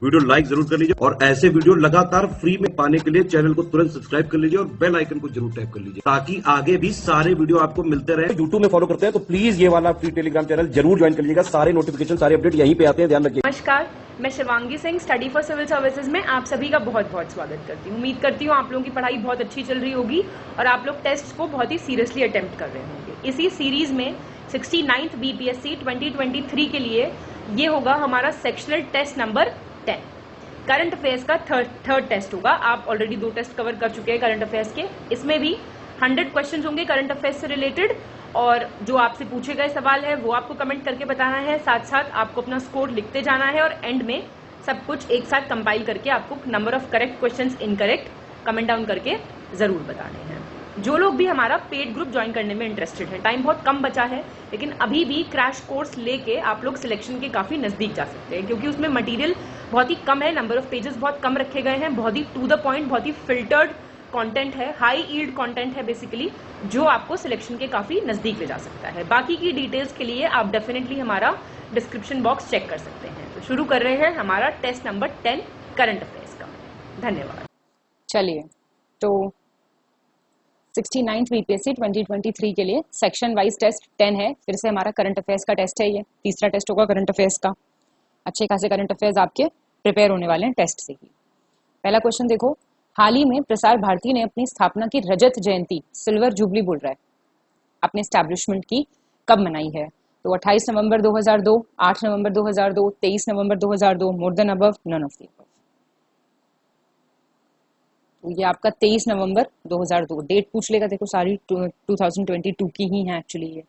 Video like जरूर कर लीजिए और ऐसे वीडियो लगातार फ्री में पाने के लिए चैनल को तुरंत सब्सक्राइब कर लीजिए और बेल आइकन को जरूर टैप कर लीजिए ताकि आगे भी सारे वीडियो आपको मिलते रहे। यूट्यूब में फॉलो करते हैं तो प्लीज ये वाला फ्री टेलीग्राम चैनल जरूर ज्वाइन कर लीजिएगा। सारे नोटिफिकेशन, सारे अपडेट यहीं पे आते हैं, ध्यान रखिए। नमस्कार, मैं Shivangi Singh study for civil services में आप सभी का बहुत बहुत स्वागत करती हूँ। उम्मीद करती हूँ आप लोगों की पढ़ाई बहुत अच्छी चल रही होगी और आप लोग टेस्ट को बहुत ही सीरियसली अटेम्प्ट कर रहे होंगे। इसी सीरीज में 69th बीपीएससी 2023 के लिए ये होगा हमारा sectional test number 10। Current affairs का थर्ड टेस्ट होगा। आप ऑलरेडी 2 टेस्ट कवर कर चुके हैं करंट अफेयर्स के। इसमें भी 100 क्वेश्चन होंगे करंट अफेयर्स से रिलेटेड और जो आपसे पूछे गए सवाल है वो आपको कमेंट करके बताना है। साथ साथ आपको अपना स्कोर लिखते जाना है और एंड में सब कुछ एक साथ कंपाइल करके आपको number of correct questions incorrect comment down करके जरूर बताने हैं। जो लोग भी हमारा पेड ग्रुप ज्वाइन करने में इंटरेस्टेड है, टाइम बहुत कम बचा है लेकिन अभी भी क्रैश कोर्स लेके आप लोग सिलेक्शन के काफी नजदीक जा सकते हैं क्योंकि उसमें मटेरियल बहुत ही कम है, नंबर ऑफ पेजेस बहुत कम रखे गए हैं, बहुत ही टू द पॉइंट, बहुत ही फिल्टर्ड कंटेंट है, हाई यील्ड कंटेंट है बेसिकली, जो आपको सिलेक्शन के काफी नजदीक ले जा सकता है। बाकी की डिटेल्स के लिए आप डेफिनेटली हमारा डिस्क्रिप्शन बॉक्स चेक कर सकते हैं। तो शुरू कर रहे हैं हमारा टेस्ट नंबर 10 करंट अफेयर्स का। धन्यवाद। चलिए, तो 69th बीपीएससी 2023 के लिए सेक्शन वाइज टेस्ट 10 है। फिर से हमारा करंट अफेयर्स का टेस्ट है। ये तीसरा टेस्ट होगा करंट अफेयर्स का। अच्छे खासे करंट अफेयर्स आपके प्रिपेयर होने वाले हैं टेस्ट से ही। पहला क्वेश्चन देखो, हाल ही में प्रसार भारती ने अपनी स्थापना की रजत जयंती, सिल्वर जुबली बोल रहा है, अपने एस्टैब्लिशमेंट की कब मनाई है? तो 28 नवंबर 2002, 8 नवंबर 2002, 23 नवंबर 2002, more than above, none of the above. तो ये आपका 23 नवंबर 2002 डेट पूछ लेगा। देखो सारी 2022 की ही है एक्चुअली ये।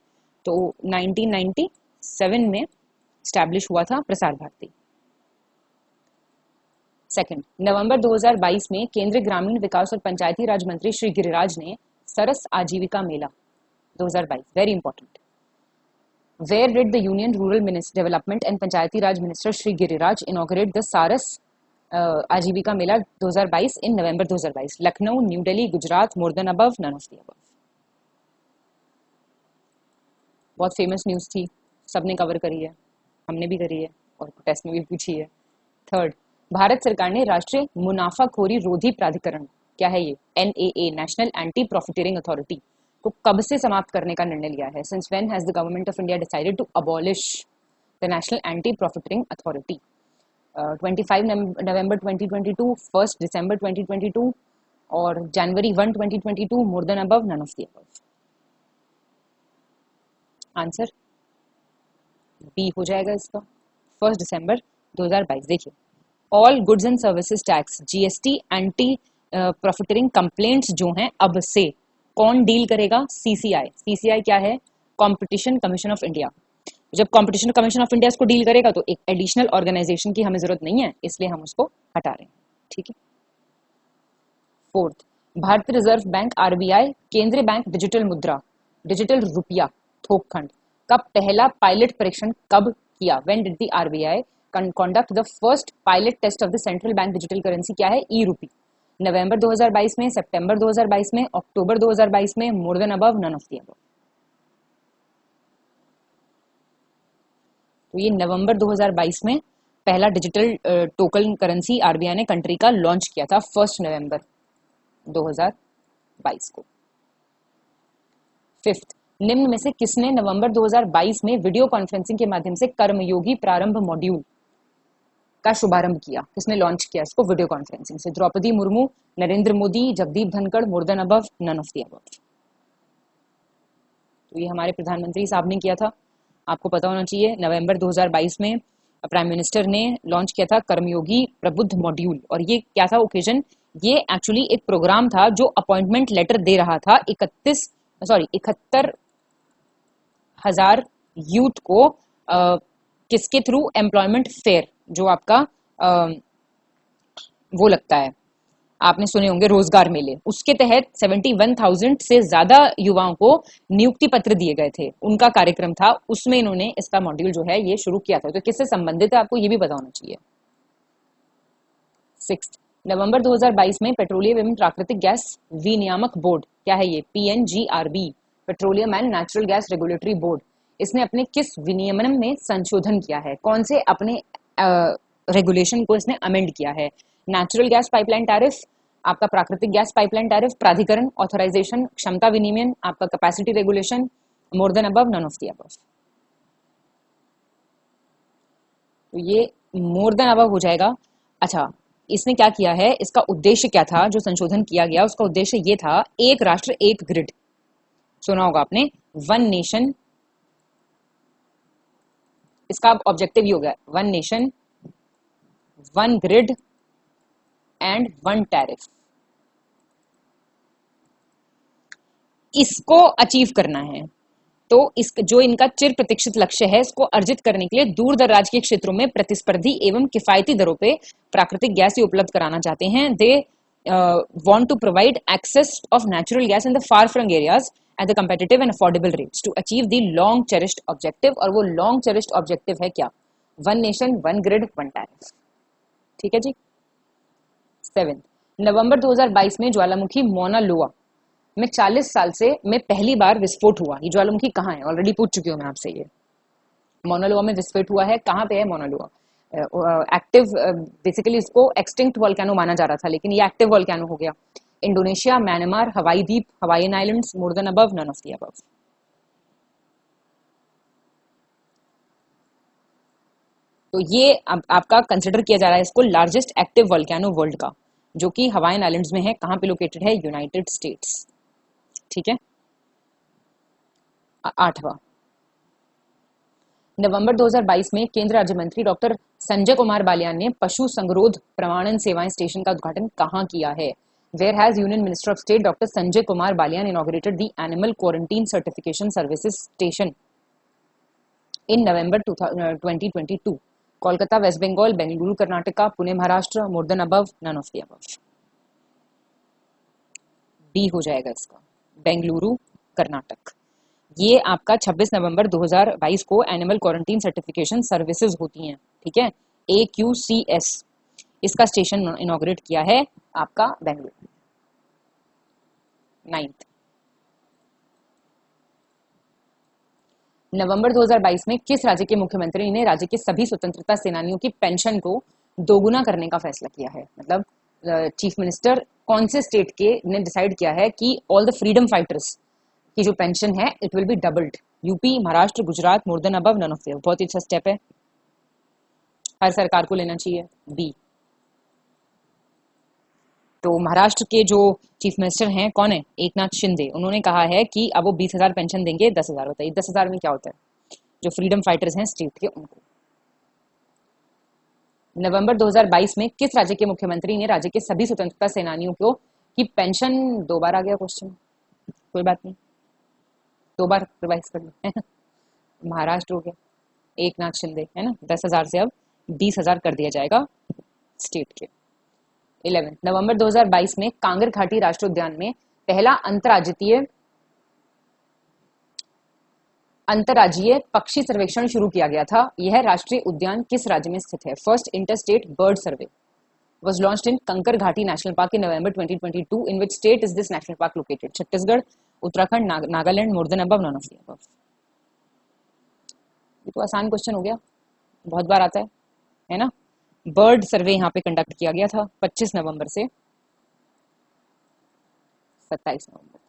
तो 1997 में स्टैब्लिश हुआ था प्रसार भारती। सेकंड, नवंबर 2022 में केंद्रीय ग्रामीण विकास और पंचायती राज मंत्री श्री गिरिराज ने Saras Aajeevika Mela 2022, very important, where did the union rural development and Panchayati Raj minister Shri Giriraj inaugurate the Saras Aajeevika Mela 2022 in November 2022? Lucknow, New Delhi, Gujarat, more than above, none of the above. बहुत फेमस न्यूज थी, सबने कवर करी है, हमने भी करी है और टेस्ट में भी पूछी है। थर्ड, भारत सरकार ने राष्ट्रीय मुनाफाखोरी रोधी प्राधिकरण, क्या है ये, NAA, national anti profiteering authority, को कब से समाप्त करने का निर्णय लिया है? Since when has the government of India decided to abolish the national anti profiteering authority? 25 नवंबर 2022, 1 दिसंबर 2022 और जनवरी 1, 2022, more than above, none of the above. Answer B हो जाएगा इसका, 1 दिसंबर 2022। देखिए, all goods and services tax, GST, anti profiteering complaints जो हैं अब से कौन डील करेगा? CCI क्या है? Competition commission of India. जब कॉम्पिटिशन कमीशन ऑफ इंडिया इसको डील करेगा तो एक एडिशनल ऑर्गेनाइजेशन की हमें जरूरत नहीं है, इसलिए हम उसको हटा रहे हैं। ठीक है। फोर्थ, भारतीय रिजर्व बैंक RBI केंद्रीय बैंक डिजिटल मुद्रा, डिजिटल रुपया थोक का पहला पायलट परीक्षण कब किया? When did the RBI conduct the first pilot test of the central bank digital currency, क्या है? E-रूपी। नवंबर 2022 में, सितंबर 2022 में, अक्टूबर 2022 में, more than above, none of the above. तो ये नवंबर 2022 में पहला डिजिटल टोकन करेंसी RBI ने कंट्री का लॉन्च किया था 1 नवंबर 2022 को। फिफ्थ, निम्न में से किसने नवंबर 2022 में वीडियो कॉन्फ्रेंसिंग के माध्यम से कर्मयोगी प्रारंभ मॉड्यूल का शुभारंभ किया? किसने लॉन्च किया इसको वीडियो कॉन्फ्रेंसिंग से? Draupadi Murmu, Narendra Modi, Jagdeep Dhankhar, more than above, none of the above. तो ये हमारे प्रधानमंत्री साहब ने किया था, आपको पता होना चाहिए। नवंबर 2022 में प्राइम मिनिस्टर ने लॉन्च किया था कर्मयोगी प्रबुद्ध मॉड्यूल। और ये क्या था ओकेजन? ये एक्चुअली एक प्रोग्राम था जो अपॉइंटमेंट लेटर दे रहा था 71,000 यूथ को किसके थ्रू? एम्प्लॉयमेंट फेयर, जो आपका वो लगता है, आपने सुने होंगे रोजगार मेले, उसके तहत 71,000 से ज्यादा युवाओं को नियुक्ति पत्र दिए गए थे, उनका कार्यक्रम था, उसमें इन्होंने इसका मॉड्यूल जो है ये शुरू किया था। तो किससे संबंधित है आपको ये भी पता होना चाहिए। 6 नवंबर 2022 में पेट्रोलियम एवं प्राकृतिक गैस विनियामक बोर्ड, क्या है ये? PNGRB, petroleum and natural gas regulatory board, इसने अपने किस विनियमन में संशोधन किया है? कौन से अपने रेगुलेशन को इसने अमेंड किया है। नेचुरल गैस पाइपलाइन टैरिफ, आपका प्राकृतिक गैस पाइपलाइन टैरिफ, प्राधिकरण, ऑथराइजेशन, क्षमता विनियमन, आपका capacity regulation, more than above, none of the above. तो ये मोर देन अबव हो जाएगा। अच्छा, इसने क्या किया है, इसका उद्देश्य क्या था, जो संशोधन किया गया उसका उद्देश्य ये था, एक राष्ट्र एक ग्रिड, सुना होगा आपने, वन नेशन, इसका ऑब्जेक्टिव ही हो गया one nation one grid and one tariff. इसको अचीव करना है, तो इस जो इनका चिर प्रतीक्षित लक्ष्य है, इसको अर्जित करने के लिए दूर दराज के क्षेत्रों में प्रतिस्पर्धी एवं किफायती दरों पे प्राकृतिक गैस ही उपलब्ध कराना चाहते हैं। They want to provide access of natural gas in the far flung areas at the competitive and affordable rates to achieve the long cherished objective. और वो लॉन्ग चेरिस्ड ऑब्जेक्टिव है क्या, one nation one grid one tariff. ठीक है जी। 7 नवंबर 2022 में ज्वालामुखी मौना लोआ में 40 साल से में पहली बार विस्फोट हुआ। ये ज्वालामुखी कहाँ है, ऑलरेडी पूछ चुकी हूँ मैं आपसे। ये मौना लोआ में विस्फोट हुआ है, कहाँ पे है मौना लोआ? एक्टिव, बेसिकली इसको एक्सटिंक्ट वोल्केनो माना जा रहा था, लेकिन ये एक्टिव वोल्केनो हो गया। इंडोनेशिया, म्यांमार, हवाई द्वीप, Hawaiian islands, more than above, none of the above. तो ये आपका कंसिडर किया जा रहा है इसको लार्जेस्ट एक्टिव वोल्केनो वर्ल्ड का, जो कि हवाईन आइलैंड्स में है। कहाँ पे लोकेटेड है? United states. ठीक है। 8वां नवंबर 2022 में केंद्र राज्य मंत्री डॉक्टर संजय कुमार बालियान ने पशु संगरोध प्रमाणन सेवाएं स्टेशन का उद्घाटन कहाँ किया है? Where has union minister of state doctor Sanjay Kumar Balyan inaugurated the animal quarantine certification services station in November 2022। Kolkata, West Bengal, Bengaluru Karnataka, Pune Maharashtra, more than above, none of the above. B हो जाएगा इसका, बेंगलुरु कर्नाटक। ये आपका 26 नवंबर 2022 को एनिमल क्वारंटीन सर्टिफिकेशन सर्विसेज होती हैं। ठीक है, AQCS। इसका स्टेशन इनॉग्रेट किया है आपका बेंगलुरु। 9 नवंबर 2022 में किस राज्य के मुख्यमंत्री ने राज्य के सभी स्वतंत्रता सेनानियों की पेंशन को दोगुना करने का फैसला किया है? मतलब चीफ मिनिस्टर कौन से स्टेट के ने डिसाइड किया है कि ऑल द फ्रीडम फाइटर्स की जो पेंशन है it will be doubled? UP, Maharashtra, Gujarat, more than above, none of the above. बहुत ही अच्छा स्टेप है, हर सरकार को लेना चाहिए। बी। तो महाराष्ट्र के जो चीफ मिनिस्टर हैं कौन है? एकनाथ शिंदे। उन्होंने कहा है कि अब वो 20,000 पेंशन देंगे। 10,000 बताइए 10,000 में क्या होता है? जो फ्रीडम फाइटर्स हैं स्टेट के, उनको। नवंबर 2022 में किस राज्य के मुख्यमंत्री ने राज्य के सभी स्वतंत्रता सेनानियों को की पेंशन, 2 बार आ गया क्वेश्चन, कोई बात नहीं, 2 बार रिवाइज कर लो, है ना। महाराष्ट्र हो गया, एकनाथ शिंदे, है ना। 10,000 से अब 20,000 कर दिया जाएगा स्टेट के। 11 नवंबर 2022 में कांगर घाटी राष्ट्रीय उद्यान में पहला अंतर्राज्यीय पक्षी सर्वेक्षण शुरू किया गया था। यह राष्ट्रीय उद्यान किस राज्य में स्थित है? First interstate bird survey was launched in कंकर घाटी national park in November 2022. In which state is this national park located? Chhattisgarh, Uttarakhand, Nagaland, more than above, none of the above. ये तो आसान क्वेश्चन हो गया, बहुत बार आता है ना। बर्ड सर्वे यहाँ पे कंडक्ट किया गया था 25 नवंबर से 27 नवंबर।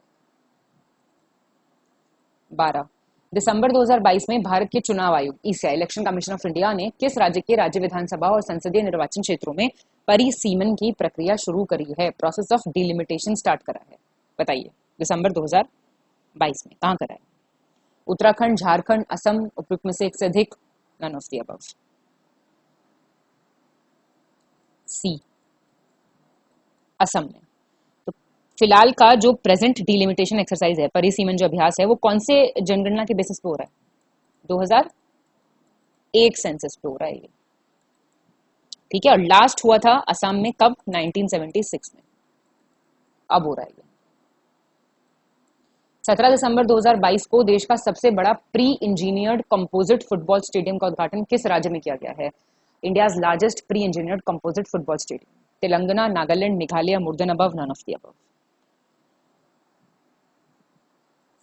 12 दिसंबर 2022 में भारत के चुनाव आयोग ECI election commission of India ने किस राज्य के राज्य विधानसभा और संसदीय निर्वाचन क्षेत्रों में परिसीमन की प्रक्रिया शुरू करी है? प्रोसेस ऑफ डिलिमिटेशन स्टार्ट करा है, बताइए। दिसंबर 2022 में कहाँ करा है? उत्तराखंड, झारखंड, असम, उपयुक्त में से एक से अधिक, नन ऑफ द अबव। सी, असम में। तो फिलहाल का जो प्रेजेंट डिलिमिटेशन एक्सरसाइज है, परिसीमन जो अभ्यास है, वो कौन से जनगणना के बेसिस पे हो रहा है? 2001 सेंसस पे हो रहा है ये। ठीक है, और लास्ट हुआ था असम में कब? 1976 में। अब हो रहा है ये। 17 दिसंबर 2022 को देश का सबसे बड़ा pre engineered composite football stadium का उद्घाटन किस राज्य में किया गया है? India's largest pre engineered composite football stadium. Telangana, Nagaland, Meghalaya, more than above, none of the above.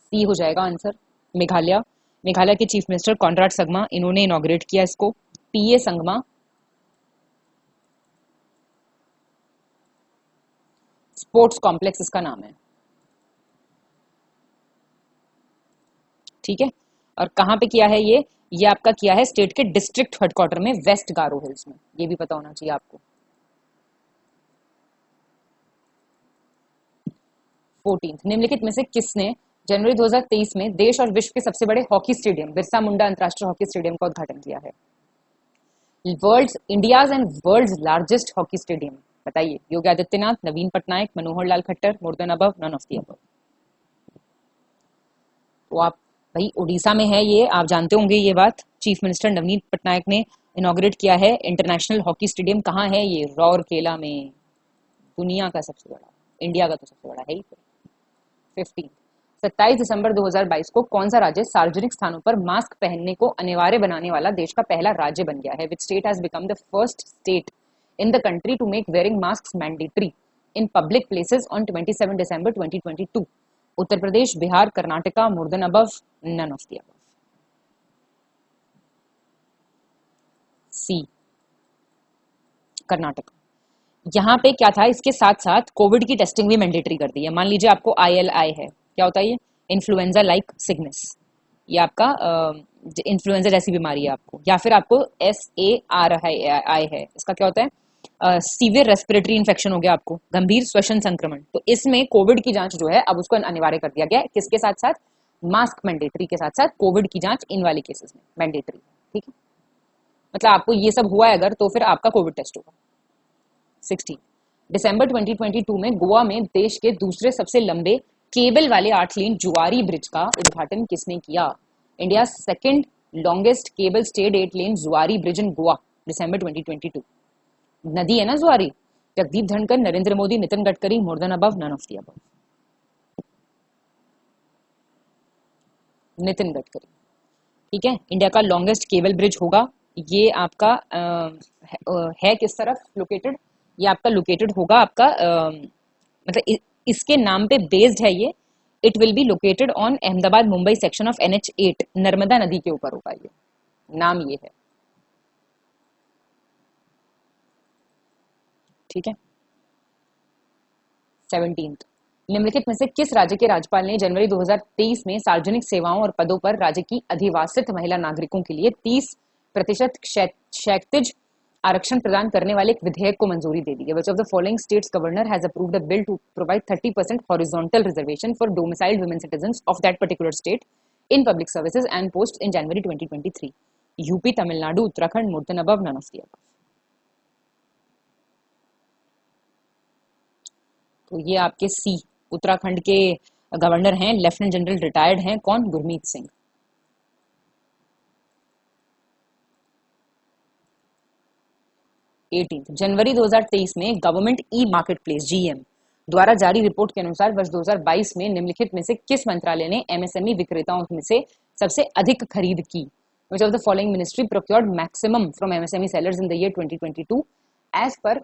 C हो जाएगा आंसर, मेघालय। मेघालय के चीफ मिनिस्टर कॉनराड संगमा, इन्होंने इनॉग्रेट किया इसको। पीए संगमा स्पोर्ट्स कॉम्प्लेक्स इसका नाम है, ठीक है। और कहाँ पे किया है ये आपका किया है स्टेट के डिस्ट्रिक्ट हेडक्वार्टर में, वेस्ट गारो हिल्स में, ये भी पता होना चाहिए आपको। 14 निम्नलिखित में से किसने जनवरी 2023 में देश और विश्व के सबसे बड़े हॉकी स्टेडियम बिरसा मुंडा अंतरराष्ट्रीय हॉकी स्टेडियम का उद्घाटन किया है? World India's and world largest hockey stadium, बताइए। Yogi Adityanath, Naveen Patnaik, Manohar Lal Khattar, more than above, none of the above. तो आप भाई उड़ीसा में है ये, आप जानते होंगे ये बात। चीफ मिनिस्टर नवीन पटनायक ने इनॉग्रेट किया है इंटरनेशनल हॉकी स्टेडियम। कहाँ है ये? राउरकेला में। दुनिया का सबसे बड़ा, इंडिया का तो सबसे बड़ा है ही। 15 27 दिसंबर 2022 को कौन सा राज्य सार्वजनिक स्थानों पर मास्क पहनने को अनिवार्य बनाने वाला देश का पहला राज्य बन गया है? Which state has become the first state in the country to make wearing mask mandatory in public places on 27 दिसंबर 2022? Uttar Pradesh, Bihar, Karnataka, more than above, none of the above. C Karnataka. यहाँ पे क्या था, इसके साथ साथ कोविड की टेस्टिंग भी मैंडेटरी कर दी है। मान लीजिए आपको ILI है, क्या होता है ये? इन्फ्लुएंजा लाइक सिकनेस, ये आपका इन्फ्लुएंजा जैसी बीमारी है आपको, या फिर आपको SARI है, इसका क्या होता है? सीवियर रेस्पिरेटरी इन्फेक्शन हो गया आपको, गंभीर श्वसन संक्रमण। तो इसमें कोविड की जांच जो है अब उसको अनिवार्य कर दिया गया है। किसके साथ साथ? मास्क मैंडेटरी के साथ साथ कोविड की जांच इन वाले केसेस में मैंडेटरी, ठीक है। मतलब आपको ये सब हुआ है अगर, तो फिर आपका कोविड टेस्ट होगा। 16 दिसंबर 2022 में गोवा में देश के दूसरे सबसे लंबे केबल वाले 8 लेन जुआरी ब्रिज का उद्घाटन किसने किया? India second longest cable stayed 8 लेन जुआरी ब्रिज इन गोवा, दिसंबर 2022। नदी है ना Zuari. Jagdeep Dhankhar, Narendra Modi, Nitin Gadkari, more than above, none of the above. Nitin Gadkari, ठीक है। इंडिया का लॉन्गेस्ट केबल ब्रिज होगा ये आपका है किस तरफ लोकेटेड? ये आपका लोकेटेड होगा आपका मतलब इसके नाम पे बेस्ड है ये। It will be located on Ahmedabad Mumbai section of NH8, Narmada नदी के ऊपर होगा ये, नाम ये है, ठीक है। 17 निम्नलिखित में से किस राज्य के राज्यपाल ने जनवरी 2023 में सार्वजनिक सेवाओं और पदों पर राज्य की अधिवासित महिला नागरिकों के लिए 30% क्षैतिज आरक्षण प्रदान करने वाले एक विधेयक को मंजूरी दे दी है? Which of the following states governor has approved a bill to provide 30% horizontal reservation for domiciled women citizens of that particular state in public services and posts in January 2023? UP, Tamil Nadu, Uttarakhand, more than above, none of the above. तो ये आपके सी उत्तराखंड के governor हैं, lieutenant general retired हैं, कौन? गुरमीत सिंह। 18 जनवरी 2023 में government e market place GM द्वारा जारी रिपोर्ट के अनुसार वर्ष 2022 में निम्नलिखित में से किस मंत्रालय ने MSME विक्रेताओं में से सबसे अधिक खरीद की? Which of the following ministry procured maximum from MSME sellers in the year 2022 as per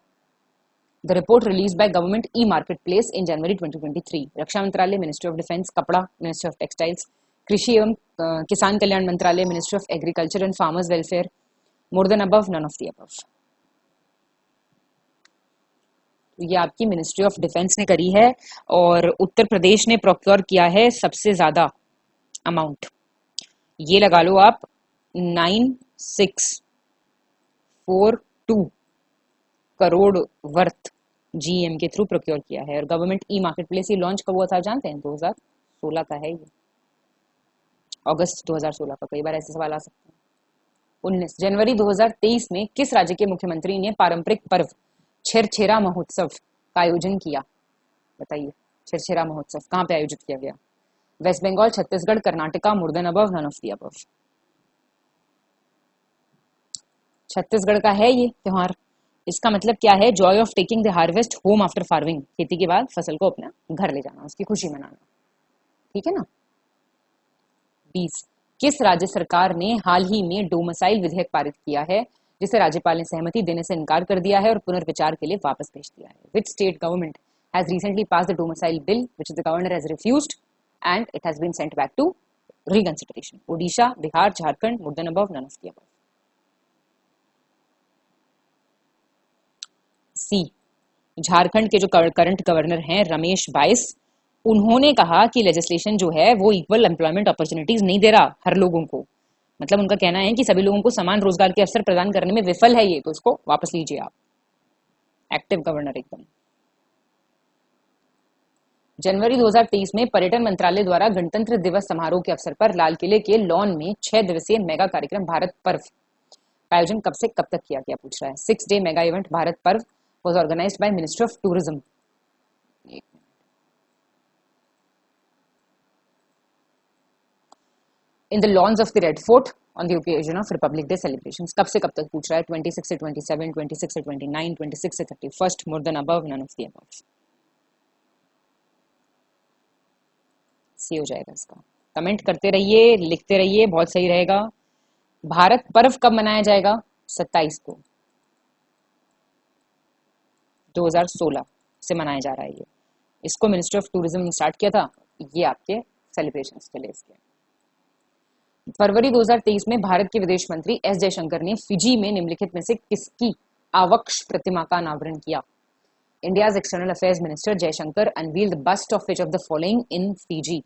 the report released by government e-marketplace in January 2023? रक्षा मंत्रालय, मिनिस्ट्री ऑफ डिफेंस, कपड़ा, मिनिस्ट्री ऑफ टेक्सटाइल्स, कृषि एवं किसान कल्याण मंत्रालय, ministry of agriculture and farmers welfare, more than above, none of the above. ये आपकी मिनिस्ट्री ऑफ डिफेंस ने करी है और उत्तर प्रदेश ने प्रोक्योर किया है सबसे ज्यादा अमाउंट। ये लगा लो आप 9642 करोड़ वर्थ GM के थ्रू प्रोक्योर किया है। और गवर्नमेंट ई मार्केट प्लेस ये लॉन्च कब हुआ था जानते हैं? 2016 का है ये, अगस्त 2016 का। कई बार ऐसे सवाल आ सकते हैं। 19 जनवरी 2023 में किस राज्य के मुख्यमंत्री ने पारंपरिक पर्व छेरछेरा महोत्सव का आयोजन किया? बताइए, छेरछेरा महोत्सव कहाँ पे आयोजित किया गया? West Bengal, Chhattisgarh, Karnataka, more than above, none of the above. Chhattisgarh का है ये त्योहार। इसका मतलब क्या है? Joy of taking the harvest home after farming, खेती के बाद फसल को अपना घर ले जाना, उसकी खुशी मनाना, ठीक है ना। 20 किस राज्य सरकार ने हाल ही में डोमिसाइल विधेयक पारित किया है जिसे राज्यपाल ने सहमति देने से इनकार कर दिया है और पुनर्विचार के लिए वापस भेज दिया है? Which state government has recently passed the domicile bill which the governor has refused and it has been sent back to reconsideration? Odisha, Bihar, Jharkhand, more than above, none of the above. C Jharkhand के जो current governor हैं रमेश बाइस, उन्होंने कहा कि legislation जो है वो इक्वल एम्प्लॉयमेंट अपॉर्चुनिटीज नहीं दे रहा हर लोगों को। मतलब उनका कहना है कि सभी लोगों को समान रोजगार के अवसर प्रदान करने में विफल है ये, तो इसको वापस लीजिए आप। एक्टिव गवर्नर एकदम। जनवरी 2023 में पर्यटन मंत्रालय द्वारा गणतंत्र दिवस समारोह के अवसर पर लाल किले के लॉन में 6 दिवसीय मेगा कार्यक्रम भारत पर्व का आयोजन कब से कब तक किया गया, पूछ रहा है। 6 डे मेगा इवेंट भारत पर्व was organized by Ministry of Tourism. In the lawns of the Red Fort on the occasion of Republic Day celebrations. कब से कब तक पूछ रहा है। 26 से 27, 26 से 29, 26 से 31, more than above, none of the above. सी हो जाएगा इसका। कमेंट करते रहिए, लिखते रहिए, बहुत सही रहेगा। भारत पर्व कब मनाया जाएगा? 27 को 2016 से मनाया जा रहा है ये। इसको मिनिस्ट्री ऑफ टूरिज्म ने स्टार्ट किया था, ये आपके सेलिब्रेशंस के लिए इसके। फरवरी 2023 में भारत के विदेश मंत्री एस जयशंकर ने फिजी में निम्नलिखित में से किसकी आवक्ष प्रतिमा का अनावरण किया? India's external affairs minister Jaishankar unveiled the bust of which of the following in Fiji?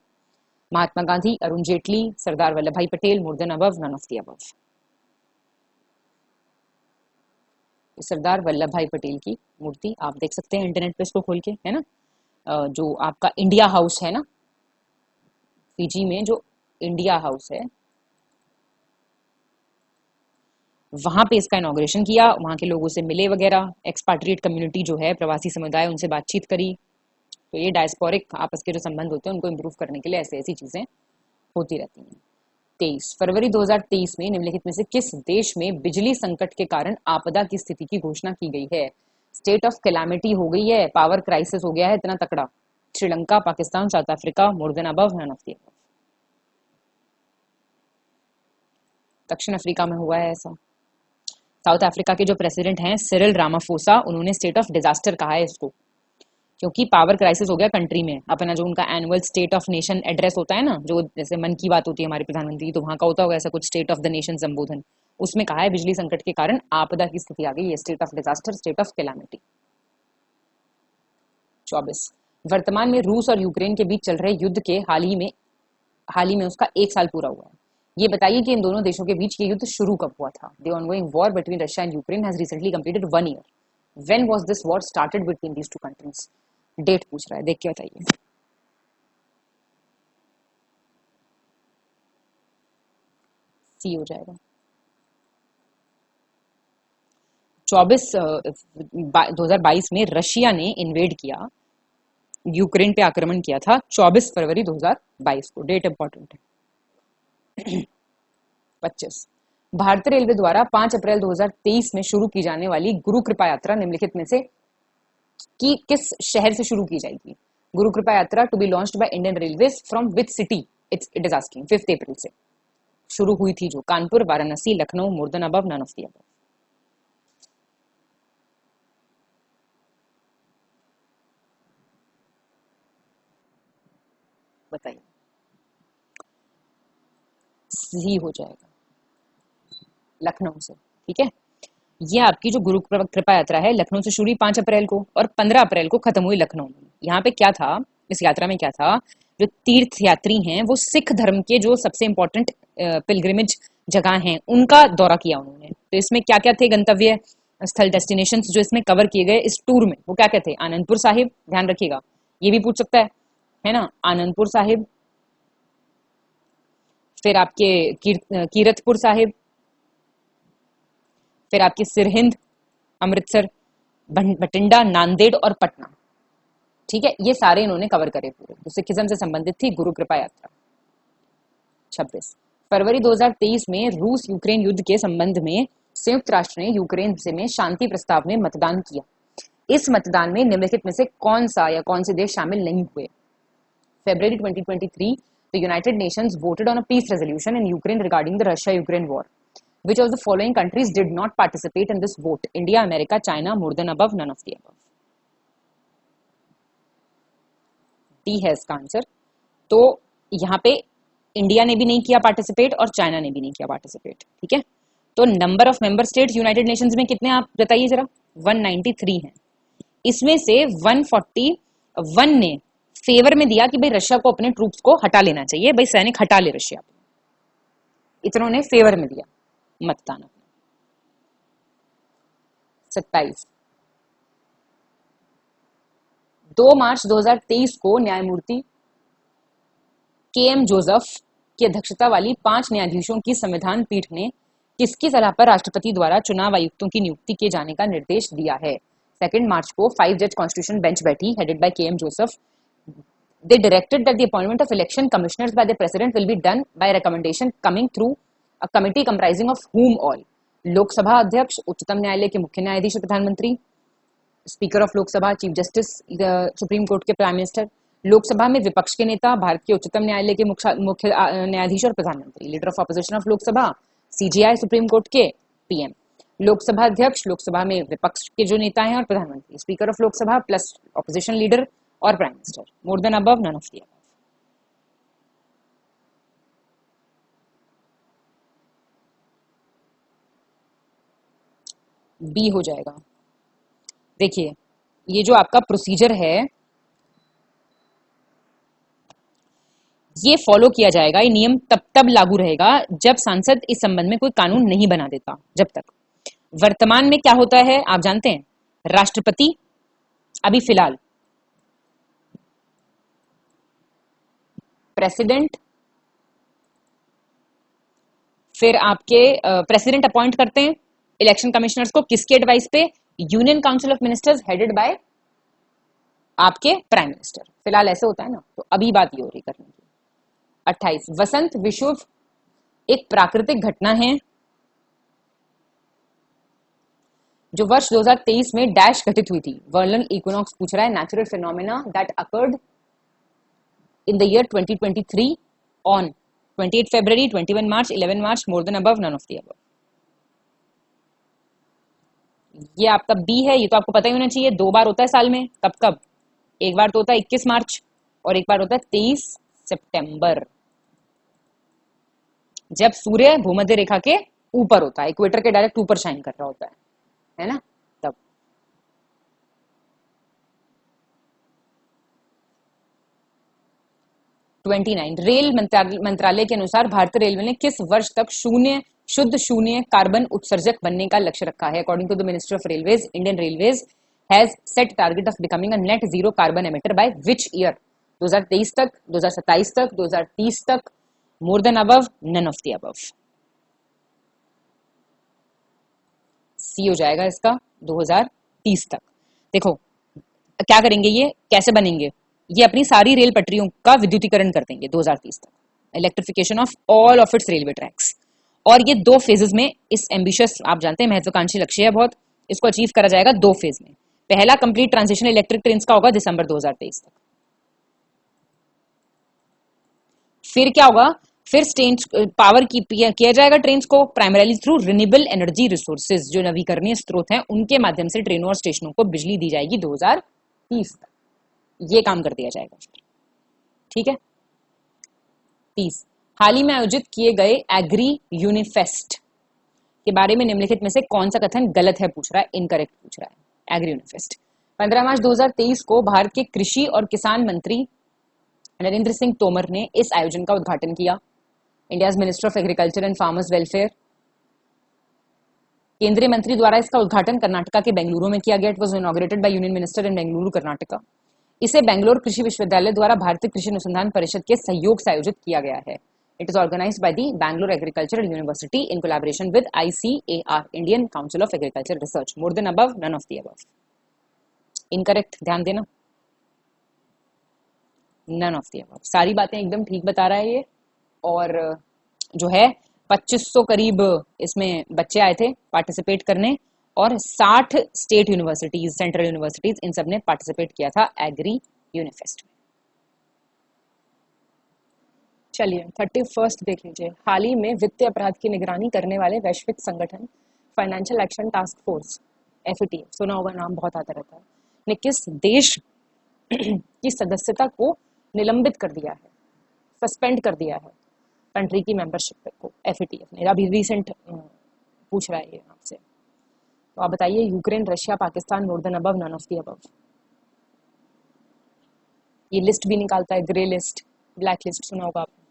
Mahatma Gandhi, Arun Jaitley, Sardar Vallabh Bhai Patel, more than above, none of the above. Sardar Vallabh Bhai Patel की मूर्ति आप देख सकते हैं इंटरनेट पे इसको खोल के, है ना। जो आपका इंडिया हाउस है ना फिजी में, जो इंडिया हाउस है वहां पे इसका इनॉग्रेशन किया, वहां के लोगों से मिले वगैरह, एक्सपाट्रिएट कम्युनिटी जो है, प्रवासी समुदाय, उनसे बातचीत करी। तो ये डायस्पोरिक आपस के जो संबंध होते हैं उनको इम्प्रूव करने के लिए ऐसी ऐसी चीजें होती रहती हैं। 23 फरवरी 2023 में निम्नलिखित में से किस देश में बिजली संकट के कारण आपदा की स्थिति की घोषणा की गई है? स्टेट ऑफ कैलामिटी हो गई है, पावर क्राइसिस हो गया है इतना तकड़ा। Sri Lanka, Pakistan, South Africa, more than above, none of the above. दक्षिण अफ्रीका में हुआ है ऐसा। साउथ अफ्रीका के जो प्रेसिडेंट हैं सिरिल रामाफोसा, उन्होंने स्टेट ऑफ डिजास्टर कहा है इसको, क्योंकि पावर क्राइसिस हो गया कंट्री में। अपना जो उनका annual state of nation address होता है ना, जो जैसे मन की बात होती है हमारे प्रधानमंत्री, तो वहां का होता होगा ऐसा कुछ स्टेट ऑफ द नेशन संबोधन, उसमें कहा है बिजली संकट के कारण आपदा की स्थिति आ गई है, state of disaster, state of calamity. 24 वर्तमान में रूस और यूक्रेन के बीच चल रहे युद्ध के हाल ही में उसका 1 साल पूरा हुआ है। ये बताइए कि इन दोनों देशों के बीच ये युद्ध शुरू कब हुआ था? The ongoing war between Russia and Ukraine has recently completed 1 year. When was this war started between these two countries? Date पूछ रहा है, देख के बताइए। सी हो जाएगा। 2022 में रशिया ने इन्वेड किया, यूक्रेन पे आक्रमण किया था 24 फरवरी 2022 को। डेट इंपॉर्टेंट है। 25 भारतीय रेलवे द्वारा 5 अप्रैल 2023 में शुरू की जाने वाली गुरु कृपा यात्रा निम्नलिखित में से किस शहर से शुरू की जाएगी? Guru Kripa Yatra to be launched by Indian Railways from which city? It is asking. 5 अप्रैल से शुरू हुई थी जो, Kanpur, Varanasi, Lucknow, more than above, none of the above. बताइए। सी हो जाएगा, लखनऊ से। ठीक है, ये आपकी जो गुरु कृपा यात्रा है लखनऊ से शुरू हुई 5 अप्रैल को और 15 अप्रैल को खत्म हुई लखनऊ में। यहाँ पे क्या था, इस यात्रा में क्या था, जो तीर्थ यात्री हैं वो सिख धर्म के जो सबसे इंपॉर्टेंट पिलग्रिमेज जगह हैं उनका दौरा किया उन्होंने। तो इसमें क्या क्या थे गंतव्य स्थल, डेस्टिनेशन जो इसमें कवर किए गए इस टूर में, वो क्या क्या थे? आनंदपुर साहिब, ध्यान रखिएगा, ये भी पूछ सकता है ना, आनंदपुर साहिब, फिर आपके कीरतपुर साहिब, फिर आपकी सिरहिंद, अमृतसर, बठिंडा, नांदेड़ और पटना। ठीक है, ये सारे इन्होंने कवर करे पूरे। तो सिखिज्म से संबंधित थी गुरु कृपा यात्रा। 26 फरवरी 2023 में रूस यूक्रेन युद्ध के संबंध में संयुक्त राष्ट्र ने यूक्रेन से में शांति प्रस्ताव में मतदान किया। इस मतदान में निम्नलिखित में से कौन सा या कौन से देश शामिल नहीं हुए? February 2023, the United Nations voted on a peace resolution in Ukraine regarding the Russia-Ukraine war. Which of the following countries did not participate in this vote? India, America, China, more than above, none of the above. D है इसका answer. तो यहाँ पे India ने भी नहीं किया participate और चाइना ने भी नहीं किया पार्टिसिपेट। ठीक है, तो number of member states United Nations में कितने आप बताइए जरा? 193 हैं। इसमें से 141 ने फेवर में दिया कि भाई रशिया को अपने ट्रूप्स को हटा लेना चाहिए, भाई सैनिक हटा ले रशिया, इतनों ने फेवर में दिया मतदान अपना। 27 2 मार्च 2023 को न्यायमूर्ति के.एम. जोसेफ की अध्यक्षता वाली 5 न्यायाधीशों की संविधान पीठ ने किसकी सलाह पर राष्ट्रपति द्वारा चुनाव आयुक्तों की नियुक्ति किए जाने का निर्देश दिया है? 2 मार्च को 5 जज कॉन्स्टिट्यूशन बेंच बैठी, headed by KM. Joseph. They directed that the appointment of election commissioners by the president will be done by recommendation coming through a committee comprising of whom all? Lok Sabha अध्यक्ष, उच्चतम न्यायालय के मुख्य न्यायाधीश और प्रधानमंत्री, speaker of Lok Sabha, chief justice supreme court के prime minister, Lok Sabha में विपक्ष के नेता, भारत के उच्चतम न्यायालय के मुख्य न्यायाधीश और प्रधानमंत्री, leader of opposition of Lok Sabha, CGI supreme court के पीएम, लोकसभा अध्यक्ष, लोकसभा में विपक्ष के जो नेता हैं और प्रधानमंत्री, speaker of Lok Sabha plus opposition leader और prime minister. More than above, none of the above. B हो जाएगा. देखिए ये जो आपका प्रोसीजर है ये फॉलो किया जाएगा, ये नियम तब तब लागू रहेगा जब सांसद इस संबंध में कोई कानून नहीं बना देता. जब तक वर्तमान में क्या होता है आप जानते हैं, राष्ट्रपति अभी फिलहाल प्रेसिडेंट, फिर आपके प्रेसिडेंट अपॉइंट करते हैं इलेक्शन कमिश्नर्स को, किसके एडवाइस पे? Union council of ministers headed by आपके प्राइम मिनिस्टर. फिलहाल ऐसे होता है ना, तो अभी बात ये हो रही करने की. 28 वसंत विषुव एक प्राकृतिक घटना है जो वर्ष 2023 में डैश घटित हुई थी. वर्नल इक्विनॉक्स पूछ रहा है, natural phenomena that occurred in the year 2023 on 28 February, 21 March, 11 March, more than above, none of the above. ये आपका बी है, ये तो आपको पता ही होना चाहिए. 2 बार होता है साल में. कब कब? एक बार तो होता है 21 मार्च और एक बार होता है 23 सितंबर, जब सूर्य भूमध्य रेखा के ऊपर होता है, इक्वेटर के डायरेक्ट ऊपर शाइन कर रहा होता है ना. तब 29 रेल मंत्रालय के अनुसार भारतीय रेलवे ने किस वर्ष तक शुद्ध शून्य कार्बन उत्सर्जक बनने का लक्ष्य रखा है? According to the ministry of railways, Indian railways has set target of becoming a net zero carbon emitter by which year? 2023 तक, 2027 तक, 2030 तक, more than above, none of the above. C हो जाएगा इसका 2030 तक. देखो क्या करेंगे, ये कैसे बनेंगे, ये अपनी सारी रेल पटरियों का विद्युतीकरण कर देंगे 2030 तक, electrification of all of its railway tracks. और ये 2 फेजेस में इस एम्बिशियस, आप जानते हैं महत्वाकांक्षी लक्ष्य है बहुत, इसको अचीव करा जाएगा 2 फेज में. पहला कंप्लीट ट्रांजिशन इलेक्ट्रिक ट्रेन का होगा दिसंबर 2023 तक. फिर क्या होगा, फिर पावर किया जाएगा ट्रेन को primarily through renewable energy resources, जो नवीकरणीय स्रोत हैं उनके माध्यम से ट्रेनों और स्टेशनों को बिजली दी जाएगी 2030 तक. ये काम कर दिया जाएगा. ठीक है. 30 हाल ही में आयोजित किए गए एग्री यूनिफेस्ट के बारे में निम्नलिखित में से कौन सा कथन गलत है पूछ रहा है, इनकरेक्ट पूछ रहा है. एग्री यूनिफेस्ट 15 मार्च 2023 को भारत के कृषि और किसान मंत्री नरेंद्र सिंह तोमर ने इस आयोजन का उद्घाटन किया. India's minister of agriculture and farmers welfare, केंद्रीय मंत्री द्वारा इसका उद्घाटन कर्नाटका के बेंगलुरु में किया गया. It was inaugurated by union minister in Bengaluru, Karnataka. इसे बेंगलोर कृषि विश्वविद्यालय द्वारा भारतीय कृषि अनुसंधान परिषद के सहयोग से आयोजित किया गया है. It is organised by the Bangalore agricultural university in collaboration with ICAR, Indian council of agriculture research. More than above, none of the above. Incorrect, ध्यान देना, नन ऑफ द अबव. सारी बातें एकदम ठीक बता रहा है ये. और जो है 2500 करीब इसमें बच्चे आए थे पार्टिसिपेट करने और 60 स्टेट यूनिवर्सिटीज, सेंट्रल यूनिवर्सिटीज, इन सब ने पार्टिसिपेट किया था एग्री यूनिफेस्ट में. चलिए 31 देख लीजिए. हाल ही में वित्तीय अपराध की निगरानी करने वाले वैश्विक संगठन financial action task force FATF, सुना होगा नाम, बहुत आता रहता है, ने किस देश की सदस्यता को निलंबित कर दिया है, सस्पेंड कर दिया है कंट्री की मेंबरशिप को? FATF ने. अभी रिसेंट पूछ रहा है ये आपसे. तो आप बताइए, Ukraine, Russia, Pakistan, more than above, none of the above. ये लिस्ट भी निकालता है, ग्रे लिस्ट, ब्लैक लिस्ट, सुना होगा आपने।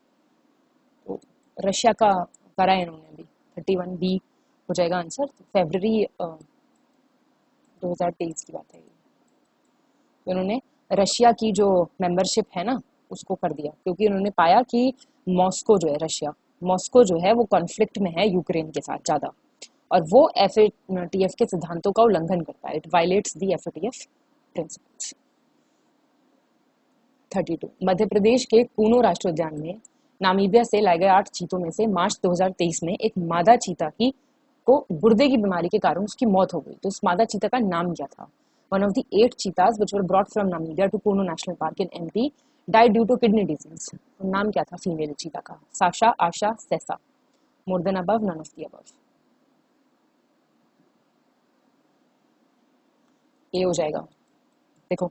तो रशिया का करा है इन्होंने अभी, 31 बी हो जाएगा आंसर। तो फरवरी 2023 की बात है ये। तो इन्होंने रशिया की जो मेंबरशिप है ना उसको कर दिया, क्योंकि उन्होंने पाया कि मॉस्को जो है, रशिया मॉस्को जो है वो कॉन्फ्लिक्ट में है यूक्रेन के साथ ज़्यादा, और वो FATF के सिद्धांतों का उल्लंघन करता है। It violets the FATF principles. 32 Madhya Pradesh के कूनो राष्ट्रीय उद्यान में नामीबिया से लाए गए 8 चीतों में से मार्च 2023 में एक मादा चीता की को गुर्दे की बीमारी के कारण उसकी मौत हो गई। तो उस मादा चीता का नाम क्या था? One of the 8 cheetahs which were brought from Namibia to Kuno national park in MP died due to kidney disease. तो नाम क्या था फीमेल चीता का? Sasha, Aasha, Sesa, more than above, none of the above. ये हो जाएगा। देखो,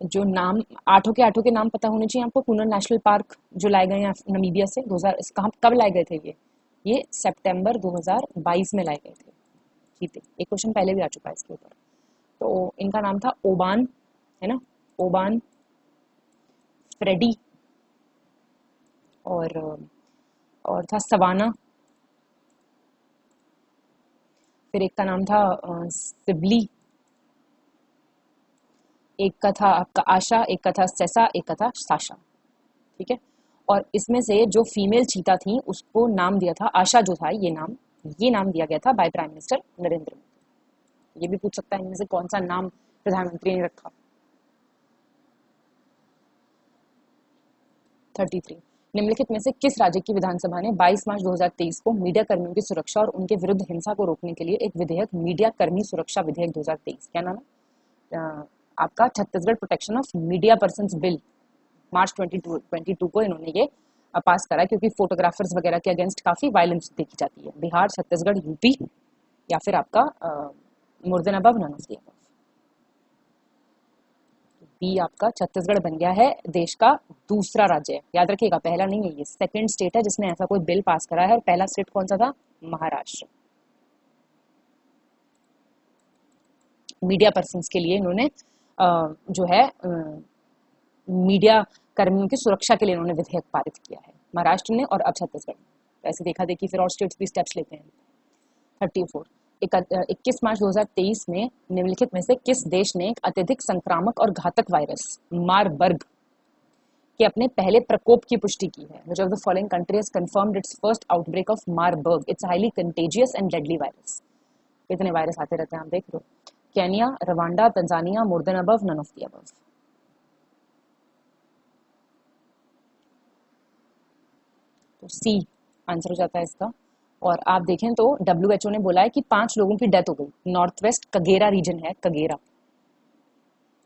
जो नाम आठों के नाम पता होने चाहिए आपको। कूनो नेशनल पार्क जो लाए गए हैं नामीबिया से 2000, कहाँ कब लाए गए थे ये सितंबर 2022 में लाए गए थे। ठीक है, एक क्वेश्चन पहले भी आ चुका है इसके ऊपर। तो इनका नाम था ओबान, है ना, ओबान, फ्रेडी, और था सवाना, फिर एक का नाम था सिबली, एक का था आपका आशा, एक का था सेसा, एक का था साशा। ठीक है, और इसमें से जो फीमेल चीता थी उसको नाम दिया था आशा, जो था ये नाम दिया गया था by prime minister Narendra Modi. ये भी पूछ सकता है इनमें से कौन सा नाम प्रधानमंत्री ने रखा। 33 निम्नलिखित में से किस राज्य की विधानसभा ने 22 मार्च 2023 को मीडिया कर्मियों की सुरक्षा और उनके विरुद्ध हिंसा को रोकने के लिए एक विधेयक, मीडिया कर्मी सुरक्षा विधेयक 2023, क्या नाम है आपका? Chhattisgarh protection of media persons bill, मार्च 2022 को इन्होंने ये पास करा, क्योंकि फोटोग्राफर्स वगैरह के अगेंस्ट काफी वायलेंस देखी जाती है। बिहार, छत्तीसगढ़, यूपी, या फिर आपका more than above, none of the above. B आपका छत्तीसगढ़ बन गया है देश का दूसरा राज्य। याद रखिएगा, पहला नहीं है, ये सेकंड स्टेट है जिसने ऐसा कोई बिल पास करा है, और पहला स्टेट कौन सा था? महाराष्ट्र। मीडिया पर्सन्स के लिए इन्होंने जो है मीडिया कर्मियों की सुरक्षा के लिए इन्होंने विधेयक पारित किया है, महाराष्ट्र ने और अब छत्तीसगढ़ ने। ऐसे देखा देखी फिर और स्टेट्स भी स्टेप्स लेते हैं। 34 21 मार्च 2023 में निम्नलिखित में से किस देश ने एक अत्यधिक संक्रामक और घातक वायरस मारबर्ग के अपने पहले प्रकोप की पुष्टि की है? Which of the following country has confirmed its first outbreak of Marburg? It's a highly contagious and deadly virus. कितने वायरस आते रहते हैं आप देख लो। Kenya, Rwanda, Tanzania, more than above, none of the above. तो सी आंसर हो जाता है इसका। और आप देखें तो WHO ने बोला है कि 5 लोगों की डेथ हो गई। नॉर्थ वेस्ट कगेरा रीजन है,